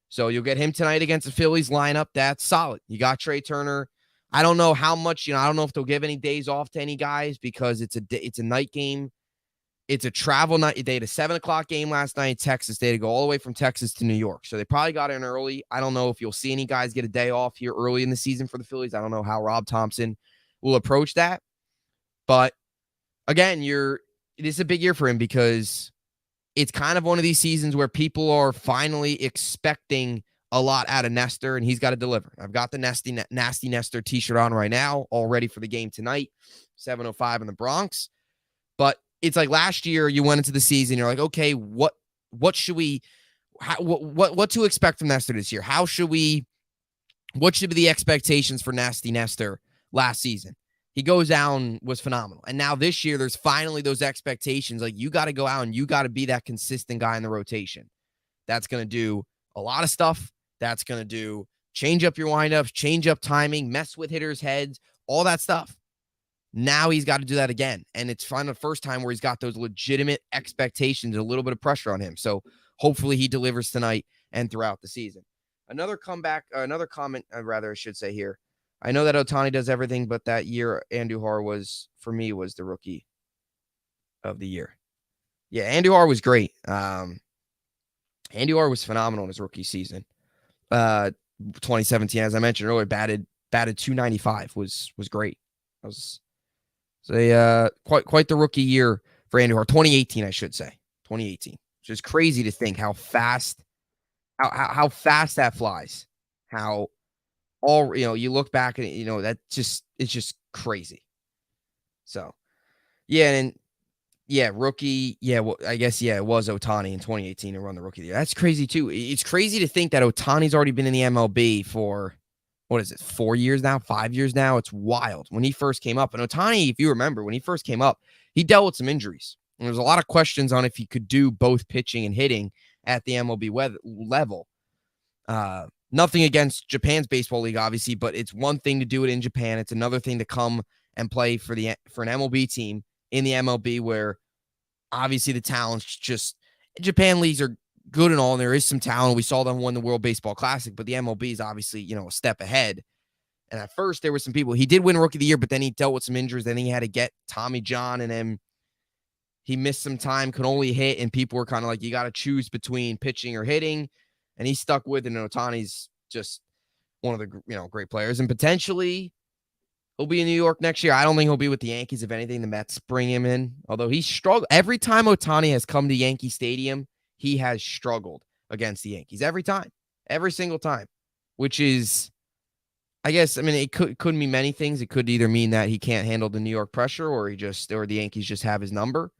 So you'll get him tonight against the Phillies lineup. That's solid. You got Trey Turner. I don't know how much, I don't know if they'll give any days off to any guys because it's a night game. It's a travel night. They had a 7:00 game last night in Texas. They had to go all the way from Texas to New York. So they probably got in early. I don't know if you'll see any guys get a day off here early in the season for the Phillies. I don't know how Rob Thompson will approach that. But again, it is a big year for him because it's kind of one of these seasons where people are finally expecting a lot out of Nestor, and he's got to deliver. I've got the Nasty Nestor t-shirt on right now, all ready for the game tonight, 7:05 in the Bronx. But it's like last year you went into the season, you're like, okay, what should we, what to expect from Nestor this year? What should be the expectations for Nasty Nestor last season? He goes down, was phenomenal. And now this year, there's finally those expectations. Like, you got to go out and you got to be that consistent guy in the rotation. That's going to do a lot of stuff. That's going to change up your windups, change up timing, mess with hitters' heads, all that stuff. Now he's got to do that again. And it's finally the first time where he's got those legitimate expectations, a little bit of pressure on him. So hopefully he delivers tonight and throughout the season. Another comment, I should say here. I know that Ohtani does everything, but that year, Andujar was the rookie of the year. Yeah, Andujar was great. Andujar was phenomenal in his rookie season. 2017, as I mentioned earlier, batted 295 was great. That was quite the rookie year for Andujar. 2018, I should say. 2018. Which is crazy to think how fast that flies. How you look back and it's just crazy. So, rookie. Yeah, well, I guess it was Ohtani in 2018 to run the rookie of the year. That's crazy too. It's crazy to think that Ohtani's already been in the MLB for 4 years now, 5 years now. It's wild. When he first came up, and Ohtani, if you remember, when he first came up, he dealt with some injuries. And there was a lot of questions on if he could do both pitching and hitting at the MLB level. Nothing against Japan's baseball league, obviously, but it's one thing to do it in Japan. It's another thing to come and play for an MLB team in the MLB, where obviously the talent's just Japan leagues are good and all, and there is some talent. We saw them win the World Baseball Classic, but the MLB is obviously, a step ahead. And at first there were some people, he did win Rookie of the Year, but then he dealt with some injuries. Then he had to get Tommy John, and then he missed some time, could only hit, and people were kind of like, you got to choose between pitching or hitting. And he stuck with it, and Ohtani's just one of the, great players. And potentially he'll be in New York next year. I don't think he'll be with the Yankees. If anything, the Mets bring him in. Although he struggled. Every time Ohtani has come to Yankee Stadium, he has struggled against the Yankees. Every time. Every single time. Which is, I guess, it couldn't mean many things. It could either mean that he can't handle the New York pressure, or the Yankees just have his number.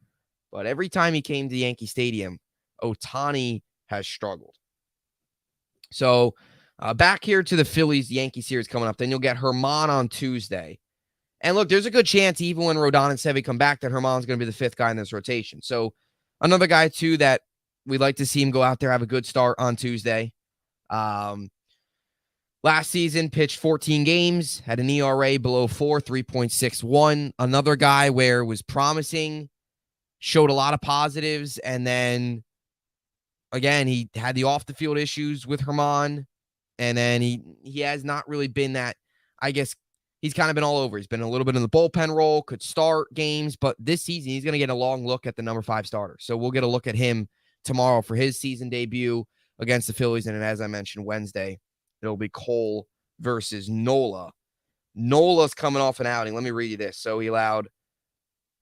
But every time he came to Yankee Stadium, Ohtani has struggled. So back here to the Phillies-Yankee series coming up. Then you'll get Herman on Tuesday. And look, there's a good chance even when Rodon and Sevy come back that Herman's going to be the fifth guy in this rotation. So another guy, too, that we'd like to see him go out there, have a good start on Tuesday. Last season, pitched 14 games, had an ERA below 4, 3.61. Another guy where it was promising, showed a lot of positives, and then again, he had the off-the-field issues with Herman, and then he has not really been that, I guess, he's kind of been all over. He's been a little bit in the bullpen role, could start games, but this season he's going to get a long look at the number 5 starter. So we'll get a look at him tomorrow for his season debut against the Phillies, and as I mentioned, Wednesday, it'll be Cole versus Nola. Nola's coming off an outing. Let me read you this. So he allowed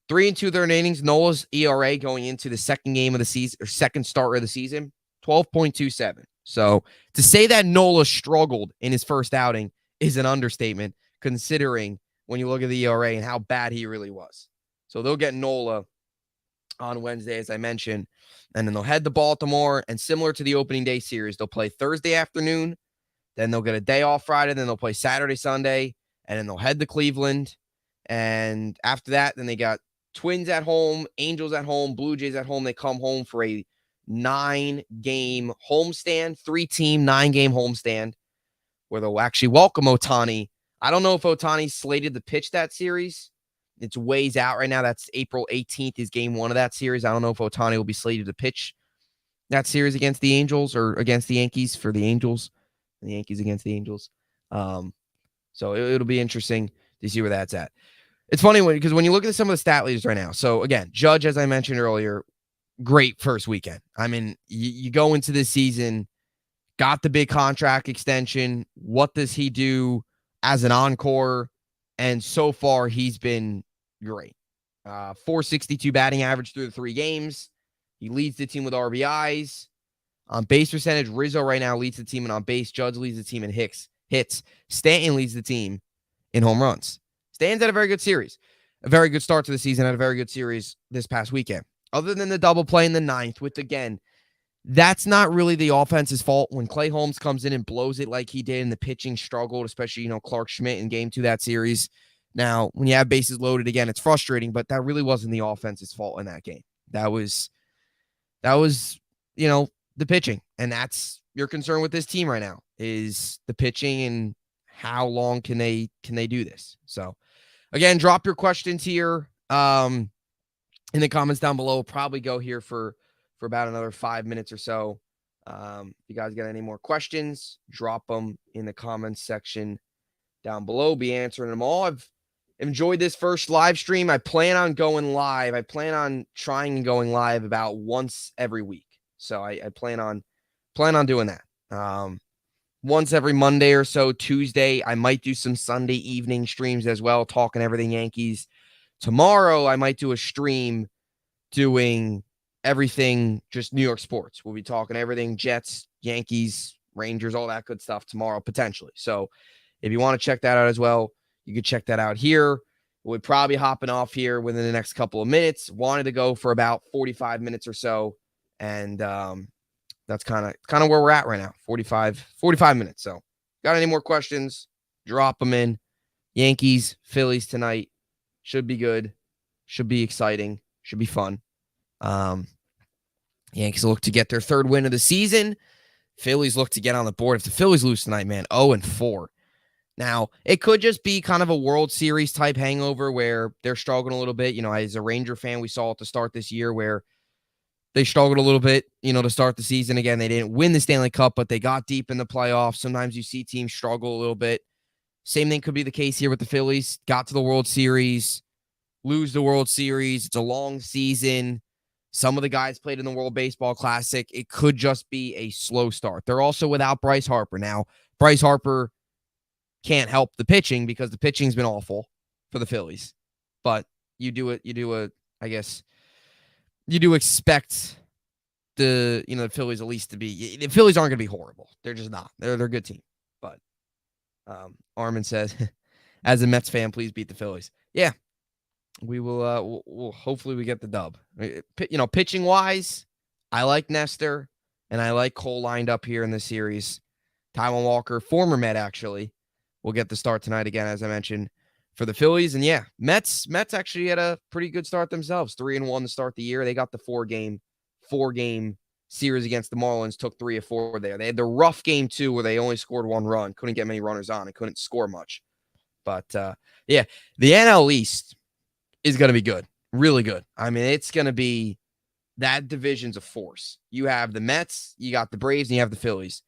3 2/3 innings. Nola's ERA going into the second game of the season, or second start of the season, 12.27. So to say that Nola struggled in his first outing is an understatement, considering when you look at the ERA and how bad he really was. So they'll get Nola on Wednesday, as I mentioned, and then they'll head to Baltimore, and similar to the opening day series, they'll play Thursday afternoon, then they'll get a day off Friday, then they'll play Saturday, Sunday, and then they'll head to Cleveland. And after that, then they got Twins at home, Angels at home, Blue Jays at home. They come home for a 9-game homestand, 3-team, 9-game homestand, where they'll actually welcome Ohtani. I don't know if Ohtani's slated to pitch that series. It's ways out right now. That's April 18th is game 1 of that series. I don't know if Ohtani will be slated to pitch that series against the Angels or against the Yankees for the Angels. The Yankees against the Angels. So it'll be interesting to see where that's at. It's funny because when you look at some of the stat leaders right now. So again, Judge, as I mentioned earlier, great first weekend. You go into this season, got the big contract extension. What does he do as an encore? And so far, he's been great. 462 batting average through the 3 games. He leads the team with RBIs. On base percentage, Rizzo right now leads the team in on base. Judge leads the team in hits. Stanton leads the team in home runs. Stanton's had a very good series. A very good start to the season. Had a very good series this past weekend. Other than the double play in the 9th, with, again, that's not really the offense's fault. When Clay Holmes comes in and blows it like he did and the pitching struggled, especially, Clark Schmidt in game 2 of that series. Now, when you have bases loaded again, it's frustrating, but that really wasn't the offense's fault in that game. That was, the pitching. And that's your concern with this team right now is the pitching and how long can they do this. So again, drop your questions here in the comments down below. We'll probably go here for about another 5 minutes or so. If you guys got any more questions, drop them in the comments section down below. Be answering them all. I've enjoyed this first live stream. I plan on going live. I plan on trying and going live about once every week. So I plan on doing that. Once every Monday or so, Tuesday. I might do some Sunday evening streams as well, talking everything Yankees. Tomorrow, I might do a stream doing everything just New York sports. We'll be talking everything Jets, Yankees, Rangers, all that good stuff tomorrow, potentially. So if you want to check that out as well, you can check that out here. We'll probably hopping off here within the next couple of minutes. Wanted to go for about 45 minutes or so. And that's kind of where we're at right now, 45 minutes. So got any more questions, drop them in. Yankees, Phillies tonight. Should be good. Should be exciting. Should be fun. Yankees look to get their third win of the season. Phillies look to get on the board. If the Phillies lose tonight, man, 0-4. Now, it could just be kind of a World Series type hangover where they're struggling a little bit. You know, as a Ranger fan, we saw at the start this year where they struggled a little bit, you know, to start the season. Again, they didn't win the Stanley Cup, but they got deep in the playoffs. Sometimes you see teams struggle a little bit. Same thing could be the case here with the Phillies. Got to the World Series, lose the World Series. It's a long season. Some of the guys played in the World Baseball Classic. It could just be a slow start. They're also without Bryce Harper. Now, Bryce Harper can't help the pitching because the pitching's been awful for the Phillies. But you do expect the Phillies at least to be. The Phillies aren't going to be horrible. They're just not. They're a good team. But Armin says, as a Mets fan, please beat the Phillies. Yeah, we will. We'll hopefully we get the dub. Pitching wise, I like Nestor and I like Cole lined up here in this series. Taijuan Walker, former Met actually, will get the start tonight again, as I mentioned, for the Phillies. And yeah, Mets actually had a pretty good start themselves. 3-1 to start the year. They got the four-game series against the Marlins, took 3 of 4 there. They had the rough game, too, where they only scored 1 run, couldn't get many runners on, and couldn't score much. But, yeah, the NL East is going to be good, really good. I mean, it's going to be that division's a force. You have the Mets, you got the Braves, and you have the Phillies.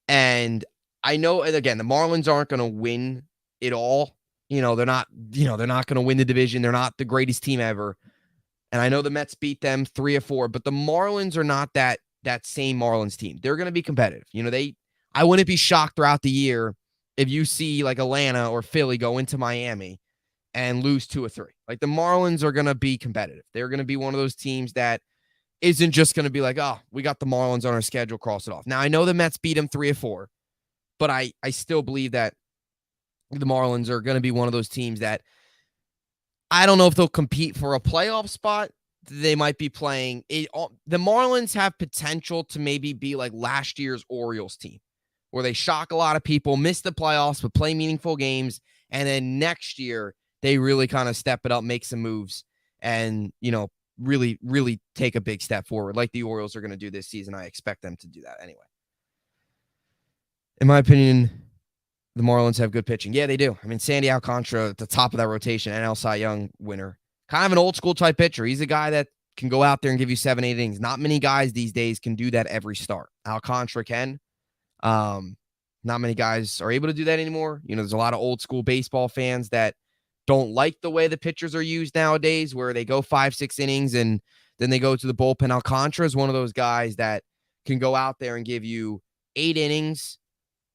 And I know, and again, the Marlins aren't going to win it all. They're not going to win the division. They're not the greatest team ever. And I know the Mets beat them 3 of 4, but the Marlins are not that same Marlins team. They're going to be competitive. I wouldn't be shocked throughout the year if you see like Atlanta or Philly go into Miami and lose 2 or 3. Like the Marlins are going to be competitive. They're going to be one of those teams that isn't just going to be like, oh, we got the Marlins on our schedule, cross it off. Now, I know the Mets beat them 3 of 4, but I still believe that the Marlins are going to be one of those teams that I don't know if they'll compete for a playoff spot. They might be playing. The Marlins have potential to maybe be like last year's Orioles team, where they shock a lot of people, miss the playoffs, but play meaningful games. And then next year, they really kind of step it up, make some moves, and, really, really take a big step forward like the Orioles are going to do this season. I expect them to do that anyway. In my opinion, the Marlins have good pitching. Yeah, they do. I mean, Sandy Alcantara at the top of that rotation, NL Cy Young winner. Kind of an old school type pitcher. He's a guy that can go out there and give you 7-8 innings. Not many guys these days can do that every start. Alcantara can. Not many guys are able to do that anymore. There's a lot of old school baseball fans that don't like the way the pitchers are used nowadays, where they go 5-6 innings and then they go to the bullpen. Alcantara is one of those guys that can go out there and give you 8 innings,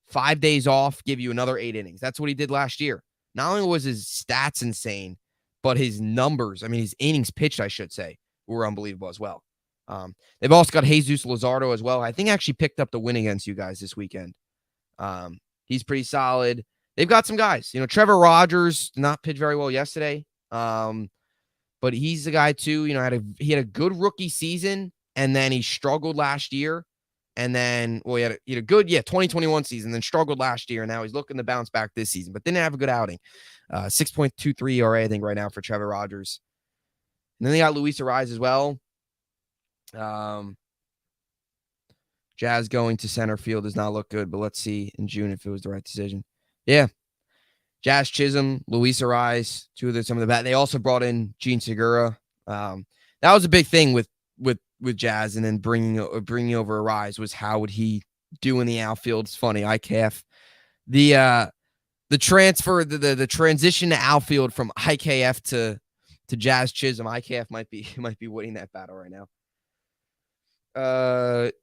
5 days off, give you another 8 innings. That's what he did last year. Not only was his stats insane, but his numbers, his innings pitched, I should say, were unbelievable as well. They've also got Jesus Luzardo as well. I think actually picked up the win against you guys this weekend. He's pretty solid. They've got some guys. Trevor Rogers did not pitch very well yesterday, but he's the guy too. He had a good rookie season, and then he struggled last year. And then, he had a good 2021 season, then struggled last year. And now he's looking to bounce back this season, but didn't have a good outing. 6.23 ERA, I think, right now for Trevor Rogers. And then they got Luis Ariz as well. Jazz going to center field does not look good, but let's see in June if it was the right decision. Yeah. Jazz Chisholm, Luis Ariz, some of the bad. They also brought in Gene Segura. That was a big thing with Jazz, and then bringing over Ariz was how would he do in the outfield? It's funny, IKF. The transfer, the transition to outfield from IKF to Jazz Chisholm. IKF might be winning that battle right now.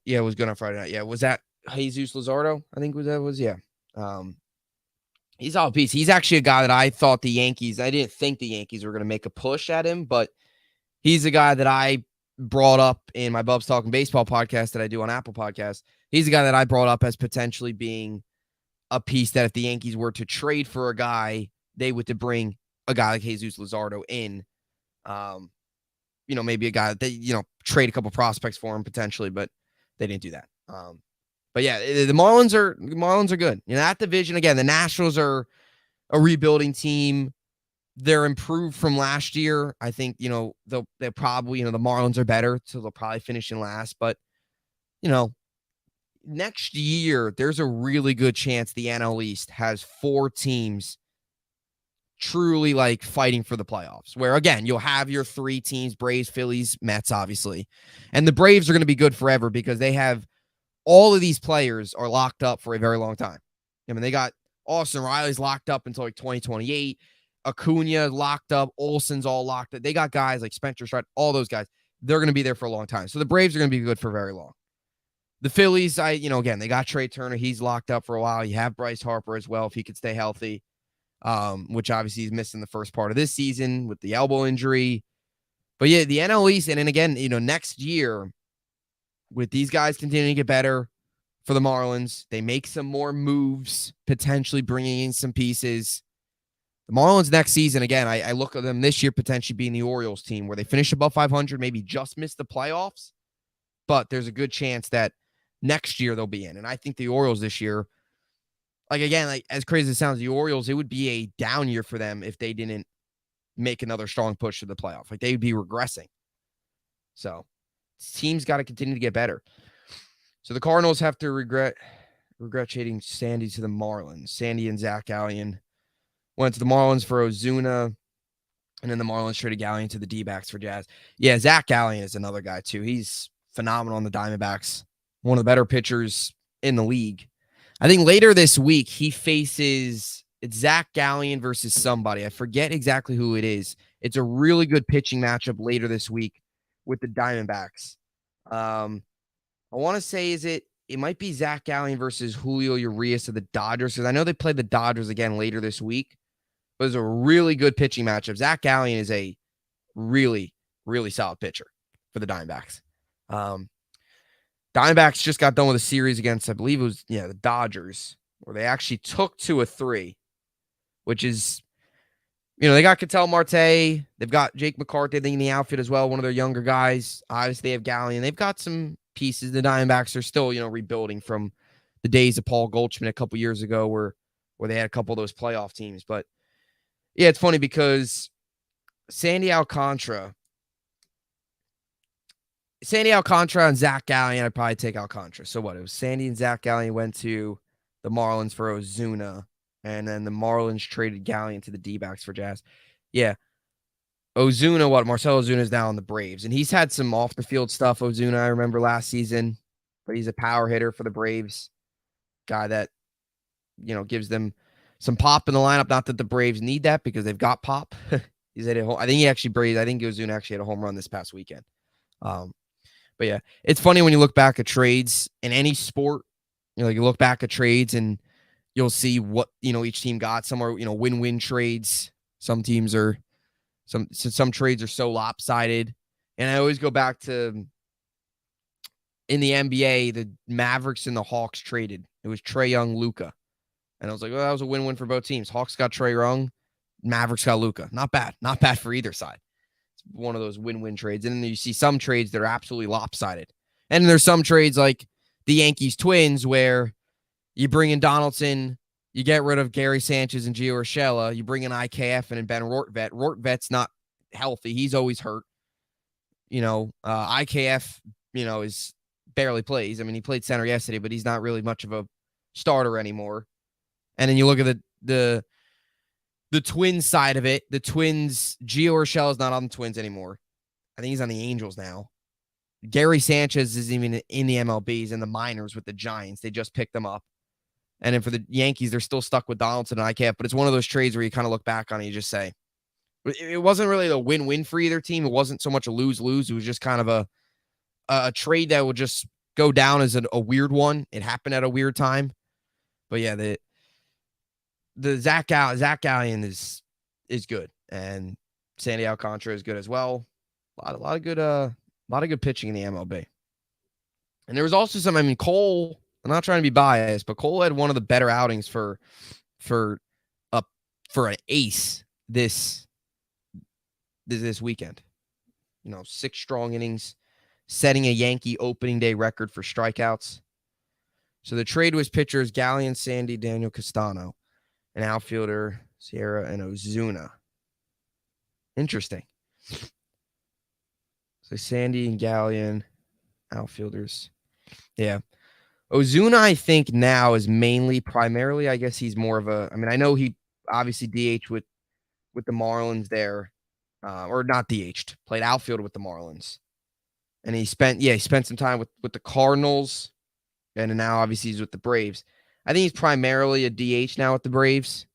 It was good on Friday night. Yeah, was that Jesus Luzardo? I think yeah. He's all piece. He's actually a guy that I thought the Yankees. I didn't think the Yankees were going to make a push at him, but he's a guy that I brought up in my Bubbs Talking Baseball podcast that I do on Apple Podcasts. He's a guy that I brought up as potentially being a piece that if the Yankees were to trade for a guy, they would to bring a guy like Jesus Luzardo in. Maybe a guy that they, trade a couple prospects for him potentially, but they didn't do that. But yeah, the Marlins are good. That division, again, the Nationals are a rebuilding team. They're improved from last year. I think, they'll probably, the Marlins are better, so they'll probably finish in last. But, next year, there's a really good chance the NL East has 4 teams truly like fighting for the playoffs, where again, you'll have your 3 teams, Braves, Phillies, Mets, obviously. And the Braves are going to be good forever because they have all of these players are locked up for a very long time. I mean, they got Austin Riley's locked up until like 2028. Acuna locked up. Olsen's all locked up. They got guys like Spencer Strider, all those guys. They're going to be there for a long time. So the Braves are going to be good for very long. The Phillies, again, they got Trey Turner. He's locked up for a while. You have Bryce Harper as well if he could stay healthy, which obviously he's missing the first part of this season with the elbow injury. But yeah, the NL East, and then again, next year, with these guys continuing to get better for the Marlins, they make some more moves, potentially bringing in some pieces. The Marlins next season, again, I look at them this year potentially being the Orioles team where they finish above 500, maybe just miss the playoffs. But there's a good chance that next year they'll be in. And I think the Orioles this year, as crazy as it sounds, the Orioles, it would be a down year for them if they didn't make another strong push to the playoff. They would be regressing. So teams got to continue to get better. So the Cardinals have to regret trading Sandy to the Marlins. Sandy and Zach Gallen went to the Marlins for Ozuna, and then the Marlins traded Gallen to the D-backs for Jazz. Yeah, Zach Gallen is another guy too. He's phenomenal on the Diamondbacks. One of the better pitchers in the league. I think later this week he faces Zach Gallen versus somebody. I forget exactly who it is. It's a really good pitching matchup later this week with the Diamondbacks. I want to say it might be Zach Gallen versus Julio Urias of the Dodgers, because I know they play the Dodgers again later this week. But it's a really good pitching matchup. Zach Gallen is a really, really solid pitcher for the Diamondbacks. Diamondbacks just got done with a series against, I believe it was, the Dodgers, where they actually took 2-3, which is, they got Ketel Marte. They've got Jake McCarthy, I think, in the outfit as well, one of their younger guys. Obviously, they have Gallen. They've got some pieces. The Diamondbacks are still, rebuilding from the days of Paul Goldschmidt a couple years ago where they had a couple of those playoff teams. But, yeah, it's funny because Sandy Alcantara and Zach Gallen, I'd probably take Alcantara. So what? It was Sandy and Zach Gallen went to the Marlins for Ozuna, and then the Marlins traded Gallen to the D-backs for Jazz. Yeah. Ozuna, Marcell Ozuna is now on the Braves, and he's had some off-the-field stuff, Ozuna, I remember last season, but he's a power hitter for the Braves. Guy that, gives them some pop in the lineup. Not that the Braves need that because they've got pop. I think Ozuna actually had a home run this past weekend. But yeah, it's funny when you look back at trades in any sport, you look back at trades and you'll see what, each team got. Some are, win-win trades. Some teams are, some trades are so lopsided. And I always go back to in the NBA, the Mavericks and the Hawks traded. It was Trae Young, Luka. And I was like, well, that was a win-win for both teams. Hawks got Trae Young, Mavericks got Luka. Not bad. Not bad for either side. One of those win-win trades. And then you see some trades that are absolutely lopsided. And there's some trades like the Yankees Twins where you bring in Donaldson, you get rid of Gary Sanchez and Gio Urshela, you bring in IKF and Ben Rortvet. Rortvet's not healthy. He's always hurt. IKF, is barely plays. I mean, he played center yesterday, but he's not really much of a starter anymore. And then you look at the the Twins side of it, the Twins, Gio Urshela is not on the Twins anymore. I think he's on the Angels now. Gary Sanchez is even in the MLBs in the minors with the Giants. They just picked them up. And then for the Yankees, they're still stuck with Donaldson and IKF, but it's one of those trades where you kind of look back on it and you just say, it wasn't really a win-win for either team. It wasn't so much a lose-lose. It was just kind of a trade that would just go down as a weird one. It happened at a weird time. But yeah, the Zach Gallen is good, and Sandy Alcantara is good as well. A lot of good pitching in the MLB. And there was also some. I mean, Cole. I'm not trying to be biased, but Cole had one of the better outings for an ace this weekend. 6 strong innings, setting a Yankee opening day record for strikeouts. So the trade was pitchers Gallen, Sandy, Daniel Castano, and outfielder Sierra and Ozuna. Interesting. So Sandy and Gallen, outfielders. Yeah. Ozuna, I think now is primarily, I guess he's more of a, I mean, I know he obviously DH with the Marlins there, or not DH'd, played outfield with the Marlins. And he spent some time with the Cardinals, and now obviously he's with the Braves. I think he's primarily a DH now with the Braves.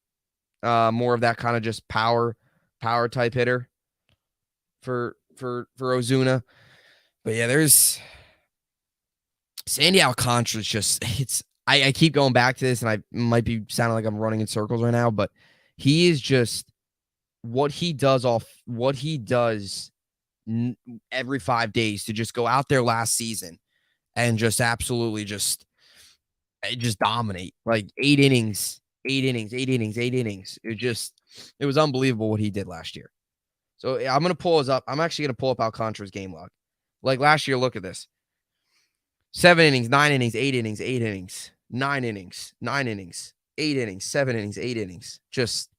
More of that kind of just power type hitter for Ozuna. But yeah, there's Sandy Alcantara is just, I keep going back to this, and I might be sounding like I'm running in circles right now, but he is just what he does every 5 days to just go out there last season and just absolutely just dominate. Like 8 innings. It was unbelievable what he did last year. So I'm going to pull his up. I'm actually going to pull up Alcantara's game log. Like last year, look at this. 7 innings, 9 innings, 8 innings, 8 innings, 9 innings, 9 innings, 8 innings, 7 innings, 8 innings. Just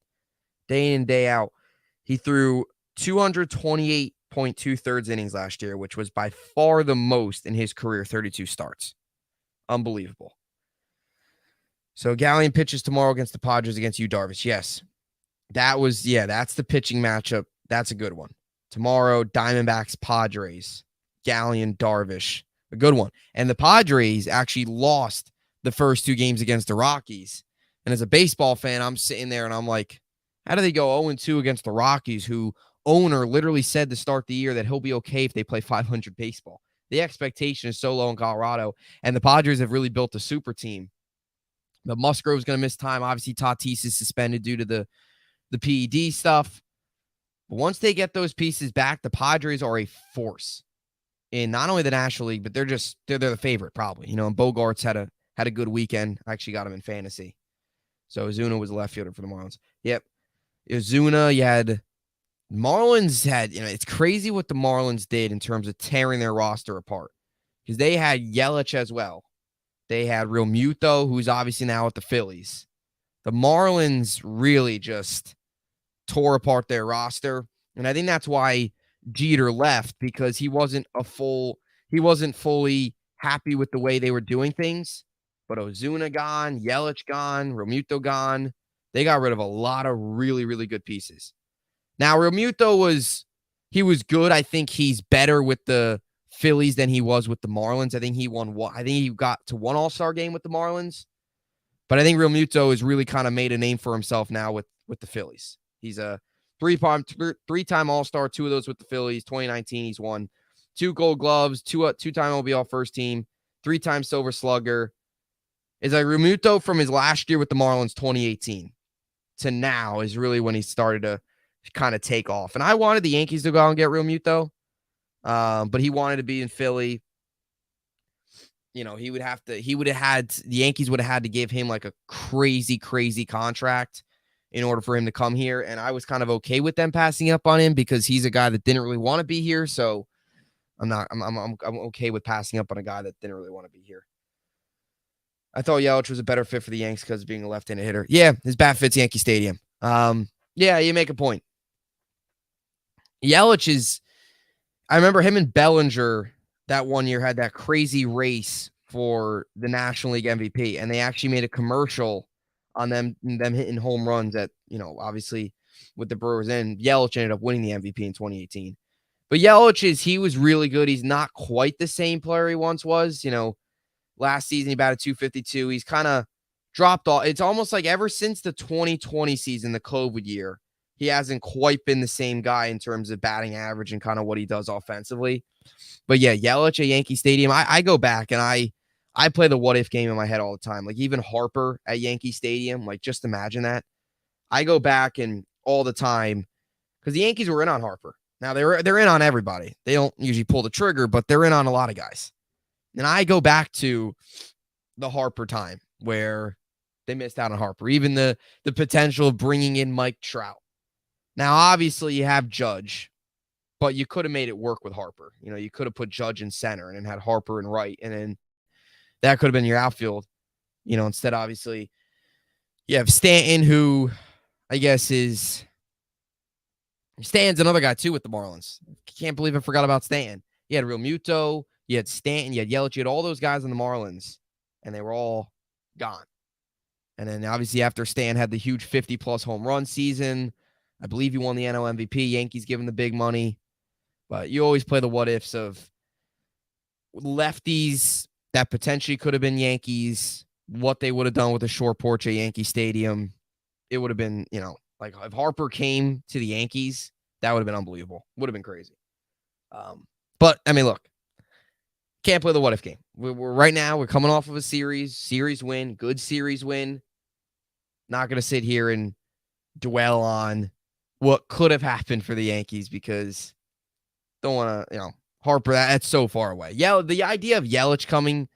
day in and day out. He threw 228.2 thirds innings last year, which was by far the most in his career, 32 starts. Unbelievable. So Gallen pitches tomorrow against the Padres against Yu Darvish. Yes. That's the pitching matchup. That's a good one. Tomorrow, Diamondbacks, Padres, Gallen, Darvish. A good one. And the Padres actually lost the first 2 games against the Rockies. And as a baseball fan, I'm sitting there and I'm like, how do they go 0-2 against the Rockies, who owner literally said to start the year that he'll be okay if they play 500 baseball? The expectation is so low in Colorado, and the Padres have really built a super team. But Musgrove's going to miss time. Obviously, Tatis is suspended due to the PED stuff. But once they get those pieces back, the Padres are a force in not only the National League, but they're the favorite probably. And Bogarts had a good weekend. I actually got him in fantasy. So Ozuna was a left fielder for the Marlins. Yep. Ozuna, Marlins had, it's crazy what the Marlins did in terms of tearing their roster apart. Because they had Yelich as well. They had Real Muto, who's obviously now at the Phillies. The Marlins really just tore apart their roster. And I think that's why Jeter left, because he wasn't fully happy with the way they were doing things. But Ozuna gone, Yelich gone, Real Muto gone. They got rid of a lot of really, really good pieces. Now, Real Muto was good. I think he's better with the Phillies than he was with the Marlins. I think he got to 1 All-Star game with the Marlins. But I think Real Muto has really kind of made a name for himself now with the Phillies. He's a three-time All-Star, 2 of those with the Phillies. 2019, he's won 2 Gold Gloves, 2-time OBL first team, 3-time Silver Slugger. Is like Real Muto from his last year with the Marlins, 2018, to now is really when he started to kind of take off. And I wanted the Yankees to go out and get Real Muto, but he wanted to be in Philly. The Yankees would have had to give him like a crazy, crazy contract in order for him to come here. And I was kind of okay with them passing up on him because he's a guy that didn't really want to be here. So I'm okay with passing up on a guy that didn't really want to be here. I thought Yelich was a better fit for the Yanks because of being a left-handed hitter. Yeah, his bat fits Yankee Stadium. Yeah, you make a point. Yelich is, I remember him and Bellinger that one year had that crazy race for the National League MVP, and they actually made a commercial on them hitting home runs at obviously with the Brewers, and Yelich ended up winning the MVP in 2018. But Yelich he was really good. He's not quite the same player he once was. Last season he batted 252. He's kind of dropped off. It's almost like ever since the 2020 season, the COVID year, he hasn't quite been the same guy in terms of batting average and kind of what he does offensively. But yeah, Yelich at Yankee Stadium, I go back and I play the what if game in my head all the time. Like even Harper at Yankee Stadium, like just imagine that. I go back and all the time because the Yankees were in on Harper. Now they're in on everybody. They don't usually pull the trigger, but they're in on a lot of guys. And I go back to the Harper time where they missed out on Harper, even the potential of bringing in Mike Trout. Now, obviously, you have Judge, but you could have made it work with Harper. You could have put Judge in center and then had Harper in right, and then that could have been your outfield. Instead, obviously, you have Stanton, who I guess Stanton's another guy, too, with the Marlins. Can't believe I forgot about Stanton. You had Real Muto, you had Stanton, you had Yelich, you had all those guys on the Marlins, and they were all gone. And then, obviously, after Stanton had the huge 50-plus home run season, I believe he won the NL MVP. Yankees give him the big money. But you always play the what-ifs of lefties that potentially could have been Yankees, what they would have done with a short porch at Yankee Stadium. It would have been, like if Harper came to the Yankees, that would have been unbelievable. Would have been crazy. But, I mean, look, can't play the what-if game. We're right now, we're coming off of a series win, good series win. Not going to sit here and dwell on what could have happened for the Yankees because don't want to, Harper, that's so far away. Yeah, the idea of Yelich coming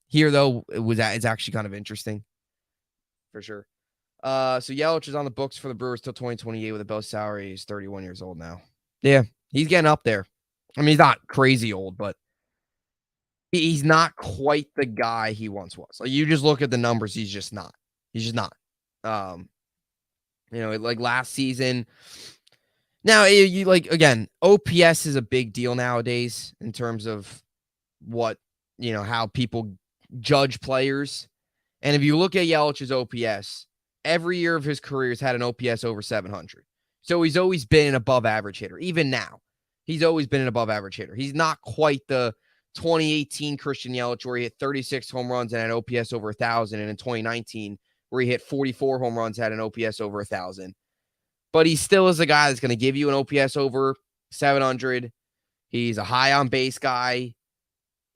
here, though, is actually kind of interesting for sure. So Yelich is on the books for the Brewers till 2028 with a base salary. He's 31 years old now. Yeah, he's getting up there. I mean, he's not crazy old, but he's not quite the guy he once was. Like you just look at the numbers, he's just not. He's just not. Like last season. Now, you like again, OPS is a big deal nowadays in terms of what, how people judge players. And if you look at Yelich's OPS, every year of his career has had an OPS over 700. So he's always been an above average hitter. Even now, he's always been an above average hitter. He's not quite the 2018 Christian Yelich where he hit 36 home runs and an OPS over 1,000. And in 2019, where he hit 44 home runs, had an OPS over 1,000. But he still is a guy that's going to give you an OPS over 700. He's a high on base guy.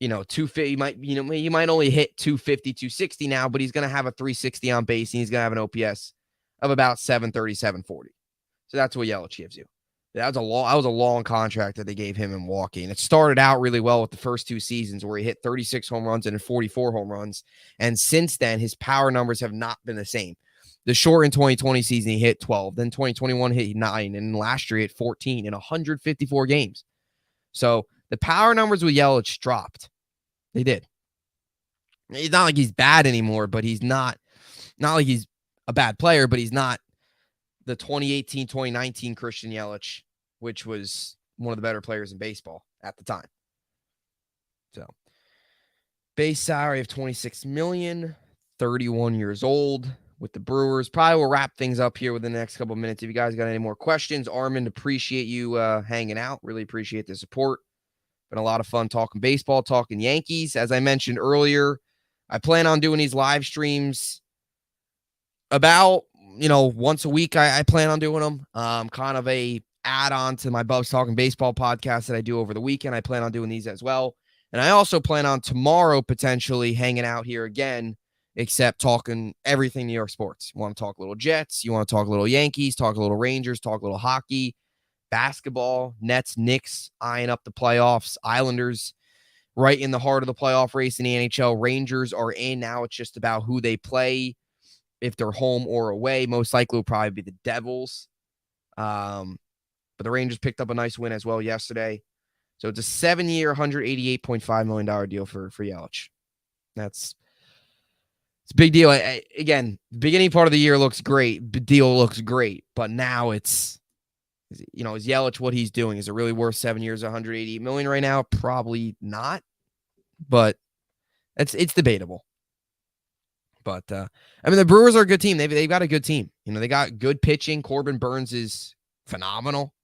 250, he might only hit 250, 260 now, but he's going to have a 360 on base, and he's going to have an OPS of about 730, 740. So that's what Yelich gives you. That was a long contract that they gave him in Milwaukee. And it started out really well with the first two seasons where he hit 36 home runs and 44 home runs. And since then, his power numbers have not been the same. The short in 2020 season, he hit 12. Then 2021 hit 9. And last year, he hit 14 in 154 games. So the power numbers with Yelich dropped. They did. It's not like he's bad anymore, but he's not like he's a bad player, but he's not the 2018, 2019 Christian Yelich, which was one of the better players in baseball at the time. So base salary of $26 million, 31 years old with the Brewers. Probably will wrap things up here within the next couple of minutes. If you guys got any more questions, Armin, appreciate you hanging out. Really appreciate the support. Been a lot of fun talking baseball, talking Yankees. As I mentioned earlier, I plan on doing these live streams about, once a week. I plan on doing them. Kind of a add-on to my Bubbs Talking Baseball podcast that I do over the weekend. I plan on doing these as well. And I also plan on tomorrow potentially hanging out here again, except talking everything New York sports. You want to talk a little Jets, you want to talk a little Yankees, talk a little Rangers, talk a little hockey, basketball, Nets, Knicks, eyeing up the playoffs, Islanders right in the heart of the playoff race in the NHL. Rangers are in now. It's just about who they play, if they're home or away. Most likely will probably be the Devils. But the Rangers picked up a nice win as well yesterday. So it's a 7-year, $188.5 million deal for Yelich. It's a big deal. Again, the beginning part of the year looks great. The deal looks great. But now is Yelich what he's doing? Is it really worth 7 years, $188 million right now? Probably not. But it's debatable. But I mean, the Brewers are a good team. They've got a good team. You know, they got good pitching. Corbin Burns is phenomenal.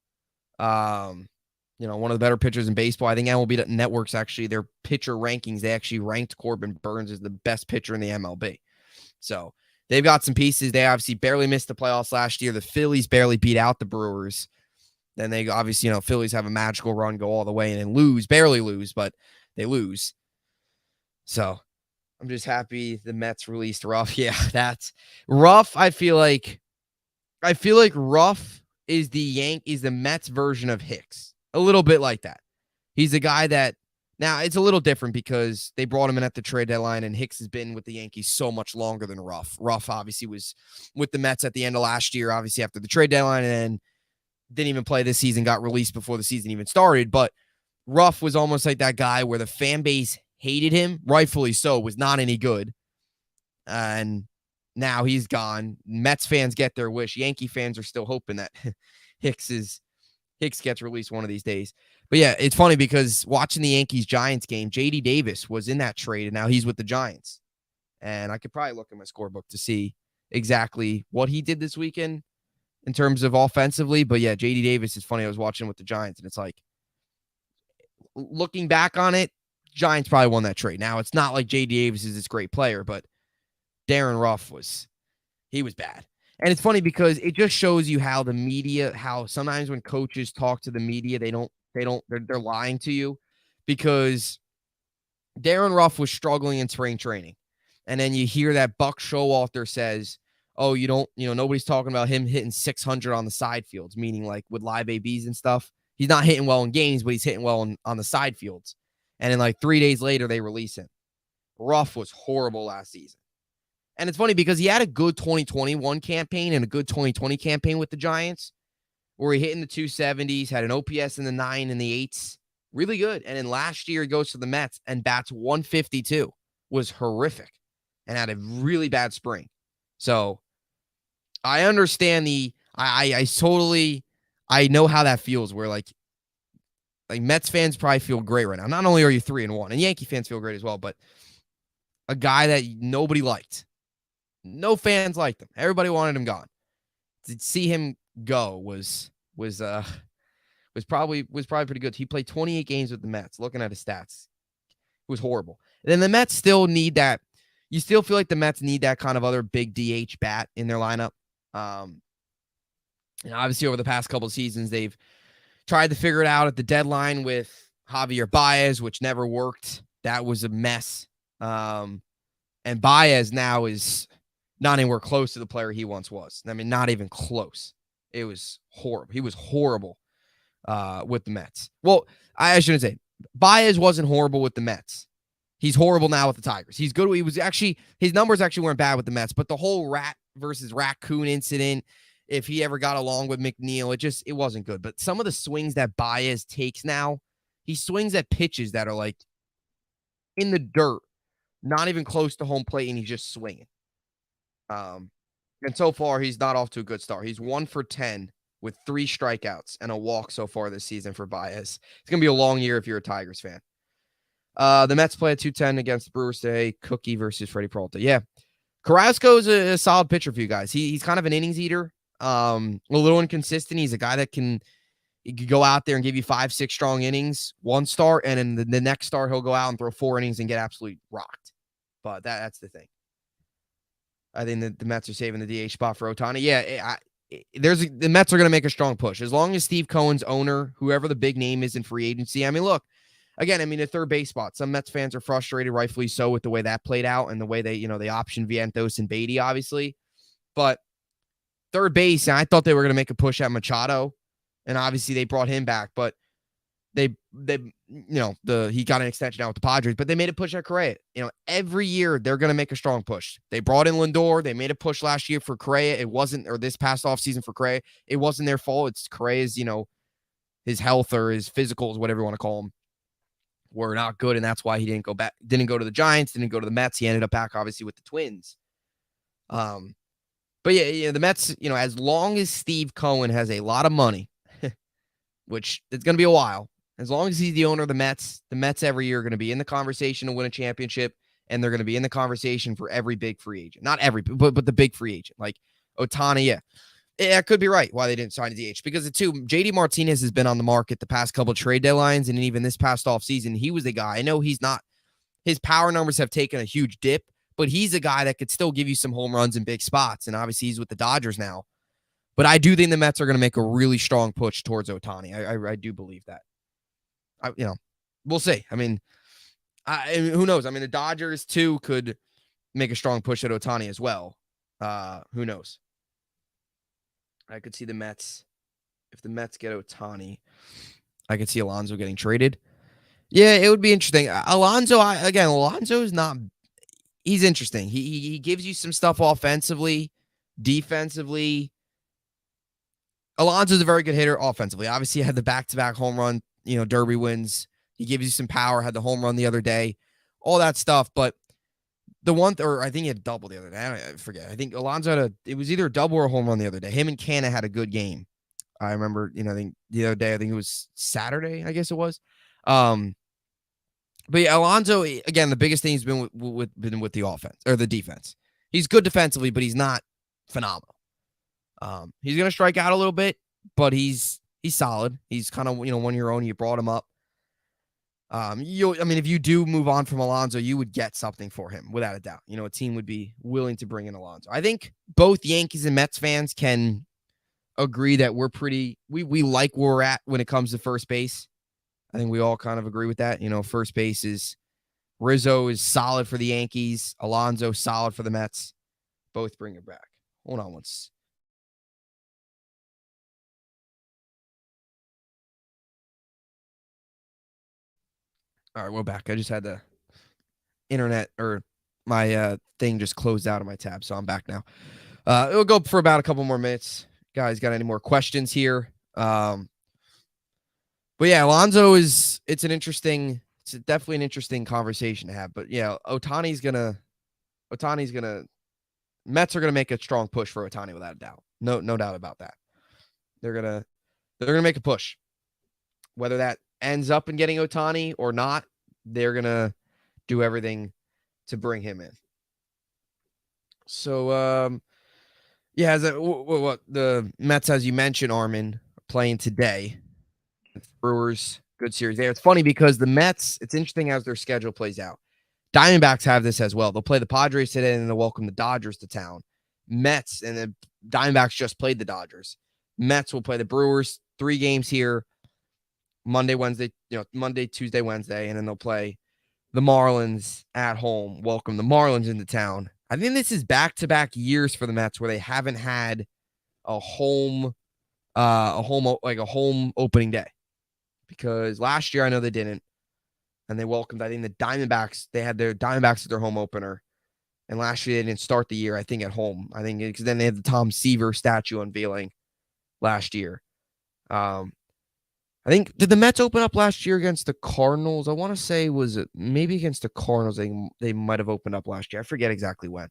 You know, one of the better pitchers in baseball. I think MLB Network's actually their pitcher rankings. They actually ranked Corbin Burns as the best pitcher in the MLB. So they've got some pieces. They obviously barely missed the playoffs last year. The Phillies barely beat out the Brewers. Then they obviously, you know, Phillies have a magical run, go all the way, and then lose, barely lose, but they lose. So I'm just happy the Mets released Ruff. Yeah, that's Ruff. I feel like Ruff is the Mets version of Hicks. A little bit like that. He's a guy that now it's a little different because they brought him in at the trade deadline, and Hicks has been with the Yankees so much longer than Ruff. Ruff obviously was with the Mets at the end of last year, obviously after the trade deadline, and then didn't even play this season, got released before the season even started. But Ruff was almost like that guy where the fan base hated him, rightfully so, was not any good. And now he's gone. Mets fans get their wish. Yankee fans are still hoping that Hicks gets released one of these days. But yeah, it's funny because watching the Yankees-Giants game, J.D. Davis was in that trade, and now he's with the Giants. And I could probably look at my scorebook to see exactly what he did this weekend in terms of offensively. But yeah, J.D. Davis is funny. I was watching with the Giants, and it's like, looking back on it, Giants probably won that trade. Now, it's not like J.D. Davis is this great player, but Darren Ruff was bad. And it's funny because it just shows you how the media, how sometimes when coaches talk to the media, they're lying to you, because Darren Ruff was struggling in spring training. And then you hear that Buck Showalter says, oh, nobody's talking about him hitting 600 on the side fields, meaning like with live ABs and stuff. He's not hitting well in games, but he's hitting well on the side fields. And then like 3 days later, they release him. Ruff was horrible last season. And it's funny because he had a good 2021 campaign and a good 2020 campaign with the Giants, where he hit in the 270s, had an OPS in the 9 and the 8s. Really good. And then last year, he goes to the Mets and bats 152. Was horrific and had a really bad spring. So I understand I know how that feels, where like Mets fans probably feel great right now. Not only are you 3-1, and Yankee fans feel great as well, but a guy that nobody liked. No fans liked him. Everybody wanted him gone. To see him go was probably pretty good. He played 28 games with the Mets. Looking at his stats, it was horrible. And then the Mets still need that. You still feel like the Mets need that kind of other big DH bat in their lineup. And obviously over the past couple of seasons, they've tried to figure it out at the deadline with Javier Baez, which never worked. That was a mess. And Baez now is not anywhere close to the player he once was. I mean, not even close. It was horrible. He was horrible with the Mets. Well, I shouldn't say Baez wasn't horrible with the Mets. He's horrible now with the Tigers. He's good. His numbers actually weren't bad with the Mets, but the whole rat versus raccoon incident, if he ever got along with McNeil, it wasn't good. But some of the swings that Baez takes now, he swings at pitches that are like in the dirt, not even close to home plate, and he's just swinging. And so far, he's not off to a good start. He's 1 for 10 with 3 strikeouts and a walk so far this season for Baez. It's going to be a long year if you're a Tigers fan. The Mets play at 2:10 against the Brewers today. Cookie versus Freddie Peralta. Yeah. Carrasco's a solid pitcher for you guys. He's kind of an innings eater. A little inconsistent. He's a guy that can go out there and give you 5-6 strong innings, one start, and then the next start he'll go out and throw 4 innings and get absolutely rocked. But that's the thing. I think that the Mets are saving the DH spot for Ohtani. Yeah, the Mets are going to make a strong push. As long as Steve Cohen's owner, whoever the big name is in free agency, I mean, look, again, the third base spot. Some Mets fans are frustrated, rightfully so, with the way that played out and the way they optioned Vientos and Beatty, obviously. But third base, and I thought they were going to make a push at Machado, and obviously they brought him back, but he got an extension out with the Padres, but they made a push at Correa. Every year they're going to make a strong push. They brought in Lindor. They made a push last year for Correa. It wasn't, or this past offseason for Correa, it wasn't their fault. It's Correa's, his health or his physicals, whatever you want to call them, were not good, and that's why he didn't go to the Giants, didn't go to the Mets. He ended up back, obviously, with the Twins. But yeah, the Mets, as long as Steve Cohen has a lot of money, which it's going to be a while, as long as he's the owner of the Mets every year are going to be in the conversation to win a championship. and they're going to be in the conversation for every big free agent. Not every, but the big free agent. Like Ohtani, yeah. Yeah, it could be right why they didn't sign a DH. Because the two, JD Martinez has been on the market the past couple of trade deadlines, and even this past offseason, he was the guy. I know he's not, his power numbers have taken a huge dip, but he's a guy that could still give you some home runs in big spots. And obviously he's with the Dodgers now. But I do think the Mets are going to make a really strong push towards Ohtani. I do believe that. We'll see. I mean, who knows? I mean, the Dodgers too could make a strong push at Ohtani as well. Who knows? I could see the Mets. If the Mets get Ohtani, I could see Alonso getting traded. Yeah, it would be interesting. Alonso is not. He's interesting. He gives you some stuff offensively, defensively. Alonso's a very good hitter offensively. Obviously, he had the back-to-back home run, derby wins. He gives you some power. Had the home run the other day, all that stuff. But the one, or I think he had a double the other day. I forget. I think Alonso had it was either a double or a home run the other day. Him and Canna had a good game. I remember, I think the other day, I think it was Saturday, I guess it was. But yeah, Alonso, again, the biggest thing he's been with the offense or the defense. He's good defensively, but he's not phenomenal. He's going to strike out a little bit, but he's solid. He's kind of, one of your own. You brought him up. If you do move on from Alonso, you would get something for him without a doubt. A team would be willing to bring in Alonso. I think both Yankees and Mets fans can agree that we like where we're at when it comes to first base. I think we all kind of agree with that. First base is Rizzo is solid for the Yankees. Alonso solid for the Mets. Both bring it back. Hold on once. All right, we're back. I just had the internet or my thing just closed out of my tab, so I'm back now. It'll go for about a couple more minutes. Guys, got any more questions here? But yeah, Alonso it's definitely an interesting conversation to have. But yeah, Mets are gonna make a strong push for Ohtani without a doubt. No doubt about that. They're gonna make a push. Whether that ends up in getting Ohtani or not, they're gonna do everything to bring him in. So yeah, what the Mets, as you mentioned, Armin, are playing today. Brewers, good series there. It's funny because the Mets, it's interesting as their schedule plays out. Diamondbacks have this as well. They'll play the Padres today and they'll welcome the Dodgers to town. Mets and the Diamondbacks just played the Dodgers. Mets will play the Brewers 3 games here. Monday, Tuesday, Wednesday, and then they'll play the Marlins at home. Welcome the Marlins into town. I think this is back-to-back years for the Mets where they haven't had a home opening day. Because last year I know they didn't, and they welcomed. I think the Diamondbacks. They had their Diamondbacks as their home opener, and last year they didn't start the year. I think at home. I think because then they had the Tom Seaver statue unveiling last year. I think, did the Mets open up last year against the Cardinals? I want to say, was it maybe against the Cardinals? They might have opened up last year. I forget exactly when. It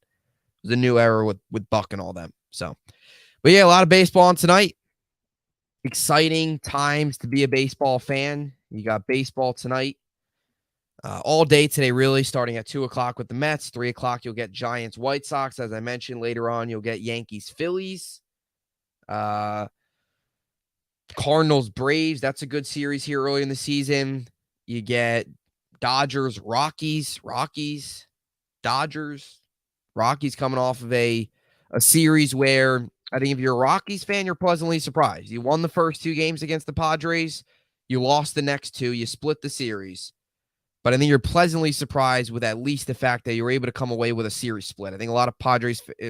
was a new era with Buck and all them. So, but yeah, a lot of baseball on tonight. Exciting times to be a baseball fan. You got baseball tonight. All day today, really, starting at 2 o'clock with the Mets. 3 o'clock, you'll get Giants, White Sox. As I mentioned, later on, you'll get Yankees, Phillies. Cardinals, Braves. That's a good series here early in the season. You get Dodgers, Rockies, Dodgers. Rockies coming off of a series where I think if you're a Rockies fan, you're pleasantly surprised. You won the first 2 games against the Padres. You lost the next 2. You split the series. But I think you're pleasantly surprised with at least the fact that you were able to come away with a series split. I think a lot of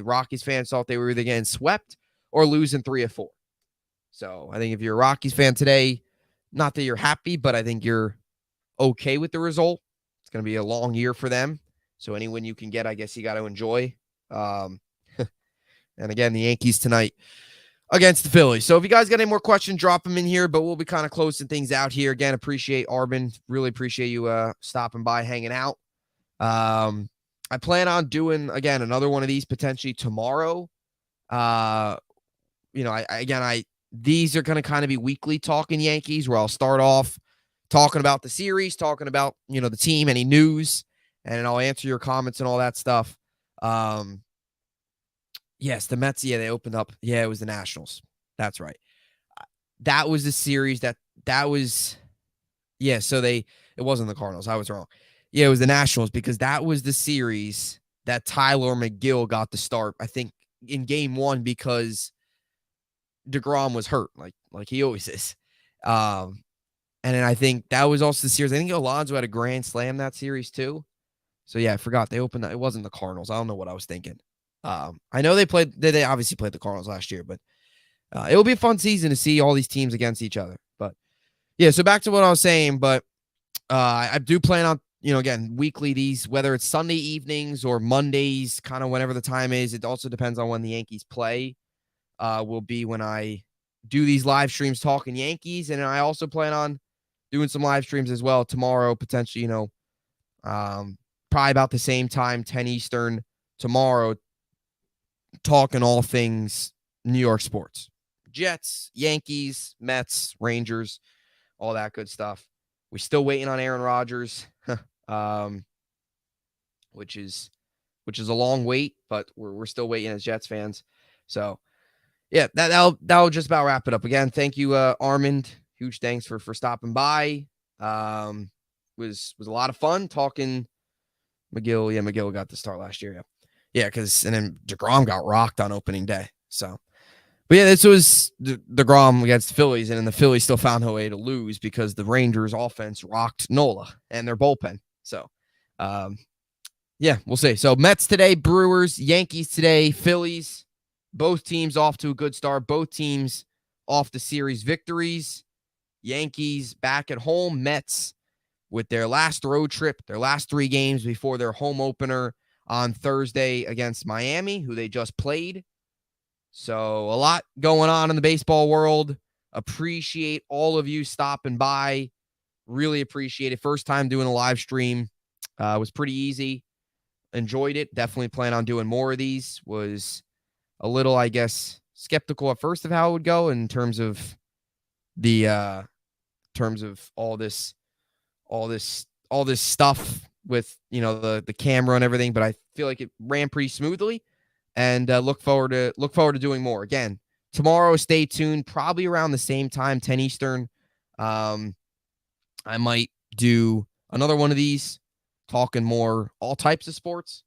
Rockies fans thought they were either getting swept or losing 3 or 4. So I think if you're a Rockies fan today, not that you're happy, but I think you're okay with the result. It's going to be a long year for them. So any win you can get, I guess you got to enjoy. And again, the Yankees tonight against the Phillies. So if you guys got any more questions, drop them in here, but we'll be kind of closing things out here. Again, appreciate Arbin. Really appreciate you stopping by, hanging out. I plan on doing, again, another one of these potentially tomorrow. These are going to kind of be weekly talking Yankees, where I'll start off talking about the series, talking about, the team, any news. and I'll answer your comments and all that stuff. Yes, the Mets, they opened up. Yeah, it was the Nationals. That's right. That was the series that was, so it wasn't the Cardinals. I was wrong. Yeah, it was the Nationals because that was the series that Tyler McGill got the start, I think, in game 1 because DeGrom was hurt, like he always is. And then I think that was also the series. I think Alonso had a grand slam that series too. So yeah, I forgot they opened. It wasn't the Cardinals. I don't know what I was thinking. I know they played. They obviously played the Cardinals last year, but it will be a fun season to see all these teams against each other. But yeah, so back to what I was saying. But I do plan on, again, weekly these, whether it's Sunday evenings or Mondays, kind of whenever the time is. It also depends on when the Yankees play. Will be when I do these live streams talking Yankees, and I also plan on doing some live streams as well tomorrow, potentially. Probably about the same time, 10 Eastern tomorrow, talking all things New York sports. Jets, Yankees, Mets, Rangers, all that good stuff. We're still waiting on Aaron Rodgers, which is a long wait, but we're still waiting as Jets fans. So, yeah, that'll just about wrap it up. Again, thank you, Armand. Huge thanks for stopping by. Was a lot of fun talking McGill. Yeah, McGill got the start last year. Yeah, and then DeGrom got rocked on opening day. So, but yeah, this was DeGrom against the Phillies, and then the Phillies still found a way to lose because the Rangers offense rocked Nola and their bullpen. So, yeah, we'll see. So Mets today, Brewers, Yankees today, Phillies. Both teams off to a good start. Both teams off the series victories. Yankees back at home. Mets with their last road trip, their last 3 games before their home opener on Thursday against Miami, who they just played. So a lot going on in the baseball world. Appreciate all of you stopping by. Really appreciate it. First time doing a live stream. Was pretty easy. Enjoyed it. Definitely plan on doing more of these. Was a little, I guess, skeptical at first of how it would go in terms of the all this stuff with, the camera and everything, but I feel like it ran pretty smoothly, and look forward to doing more. Again, tomorrow, stay tuned, probably around the same time, 10 Eastern. I might do another one of these, talking more all types of sports.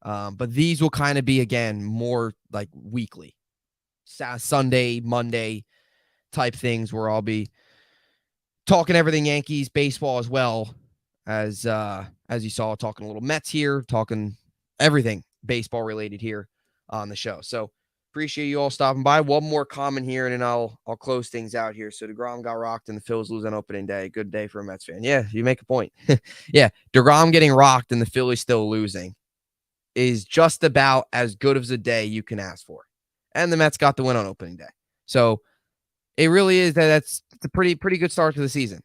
But these will kind of be, again, more like weekly, Sunday, Monday type things, where I'll be talking everything Yankees, baseball as well as you saw, talking a little Mets here, talking everything baseball related here on the show. So appreciate you all stopping by. One more comment here, and then I'll close things out here. So DeGrom got rocked and the Phillies lose on opening day. Good day for a Mets fan. Yeah, you make a point. Yeah, DeGrom getting rocked and the Phillies still losing is just about as good as a day you can ask for. And the Mets got the win on opening day. So it really is that's a pretty good start to the season.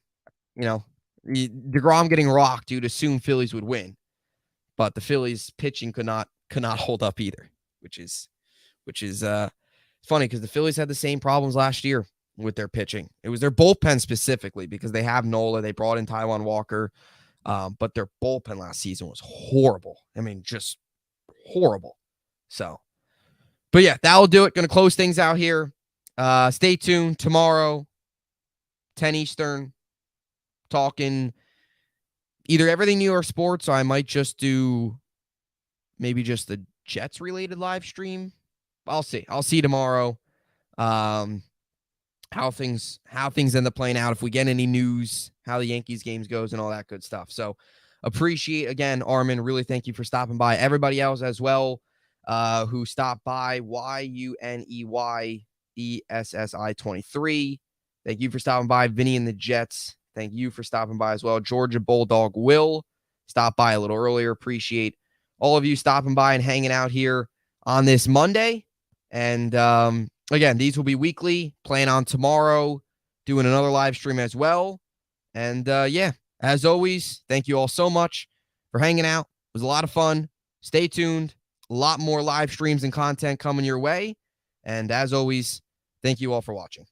DeGrom getting rocked, you'd assume Phillies would win, but the Phillies pitching could not hold up either, which is funny because the Phillies had the same problems last year with their pitching. It was their bullpen specifically because they have Nola, they brought in Taijuan Walker, but their bullpen last season was horrible. I mean, just horrible. So, but yeah, that'll do it. Going to close things out here. Stay tuned tomorrow, 10 Eastern, talking either everything New York sports, or I might just do maybe just the Jets related live stream. I'll see tomorrow. How things end up playing out, if we get any news, how the Yankees games goes and all that good stuff. So appreciate, again, Armin, really thank you for stopping by. Everybody else as well who stopped by, YUNEYESSI23. Thank you for stopping by. Vinny and the Jets, thank you for stopping by as well. Georgia Bulldog Will stopped by a little earlier. Appreciate all of you stopping by and hanging out here on this Monday. And again, these will be weekly. Plan on tomorrow doing another live stream as well. And yeah, as always, thank you all so much for hanging out. It was a lot of fun. Stay tuned. A lot more live streams and content coming your way. And as always, thank you all for watching.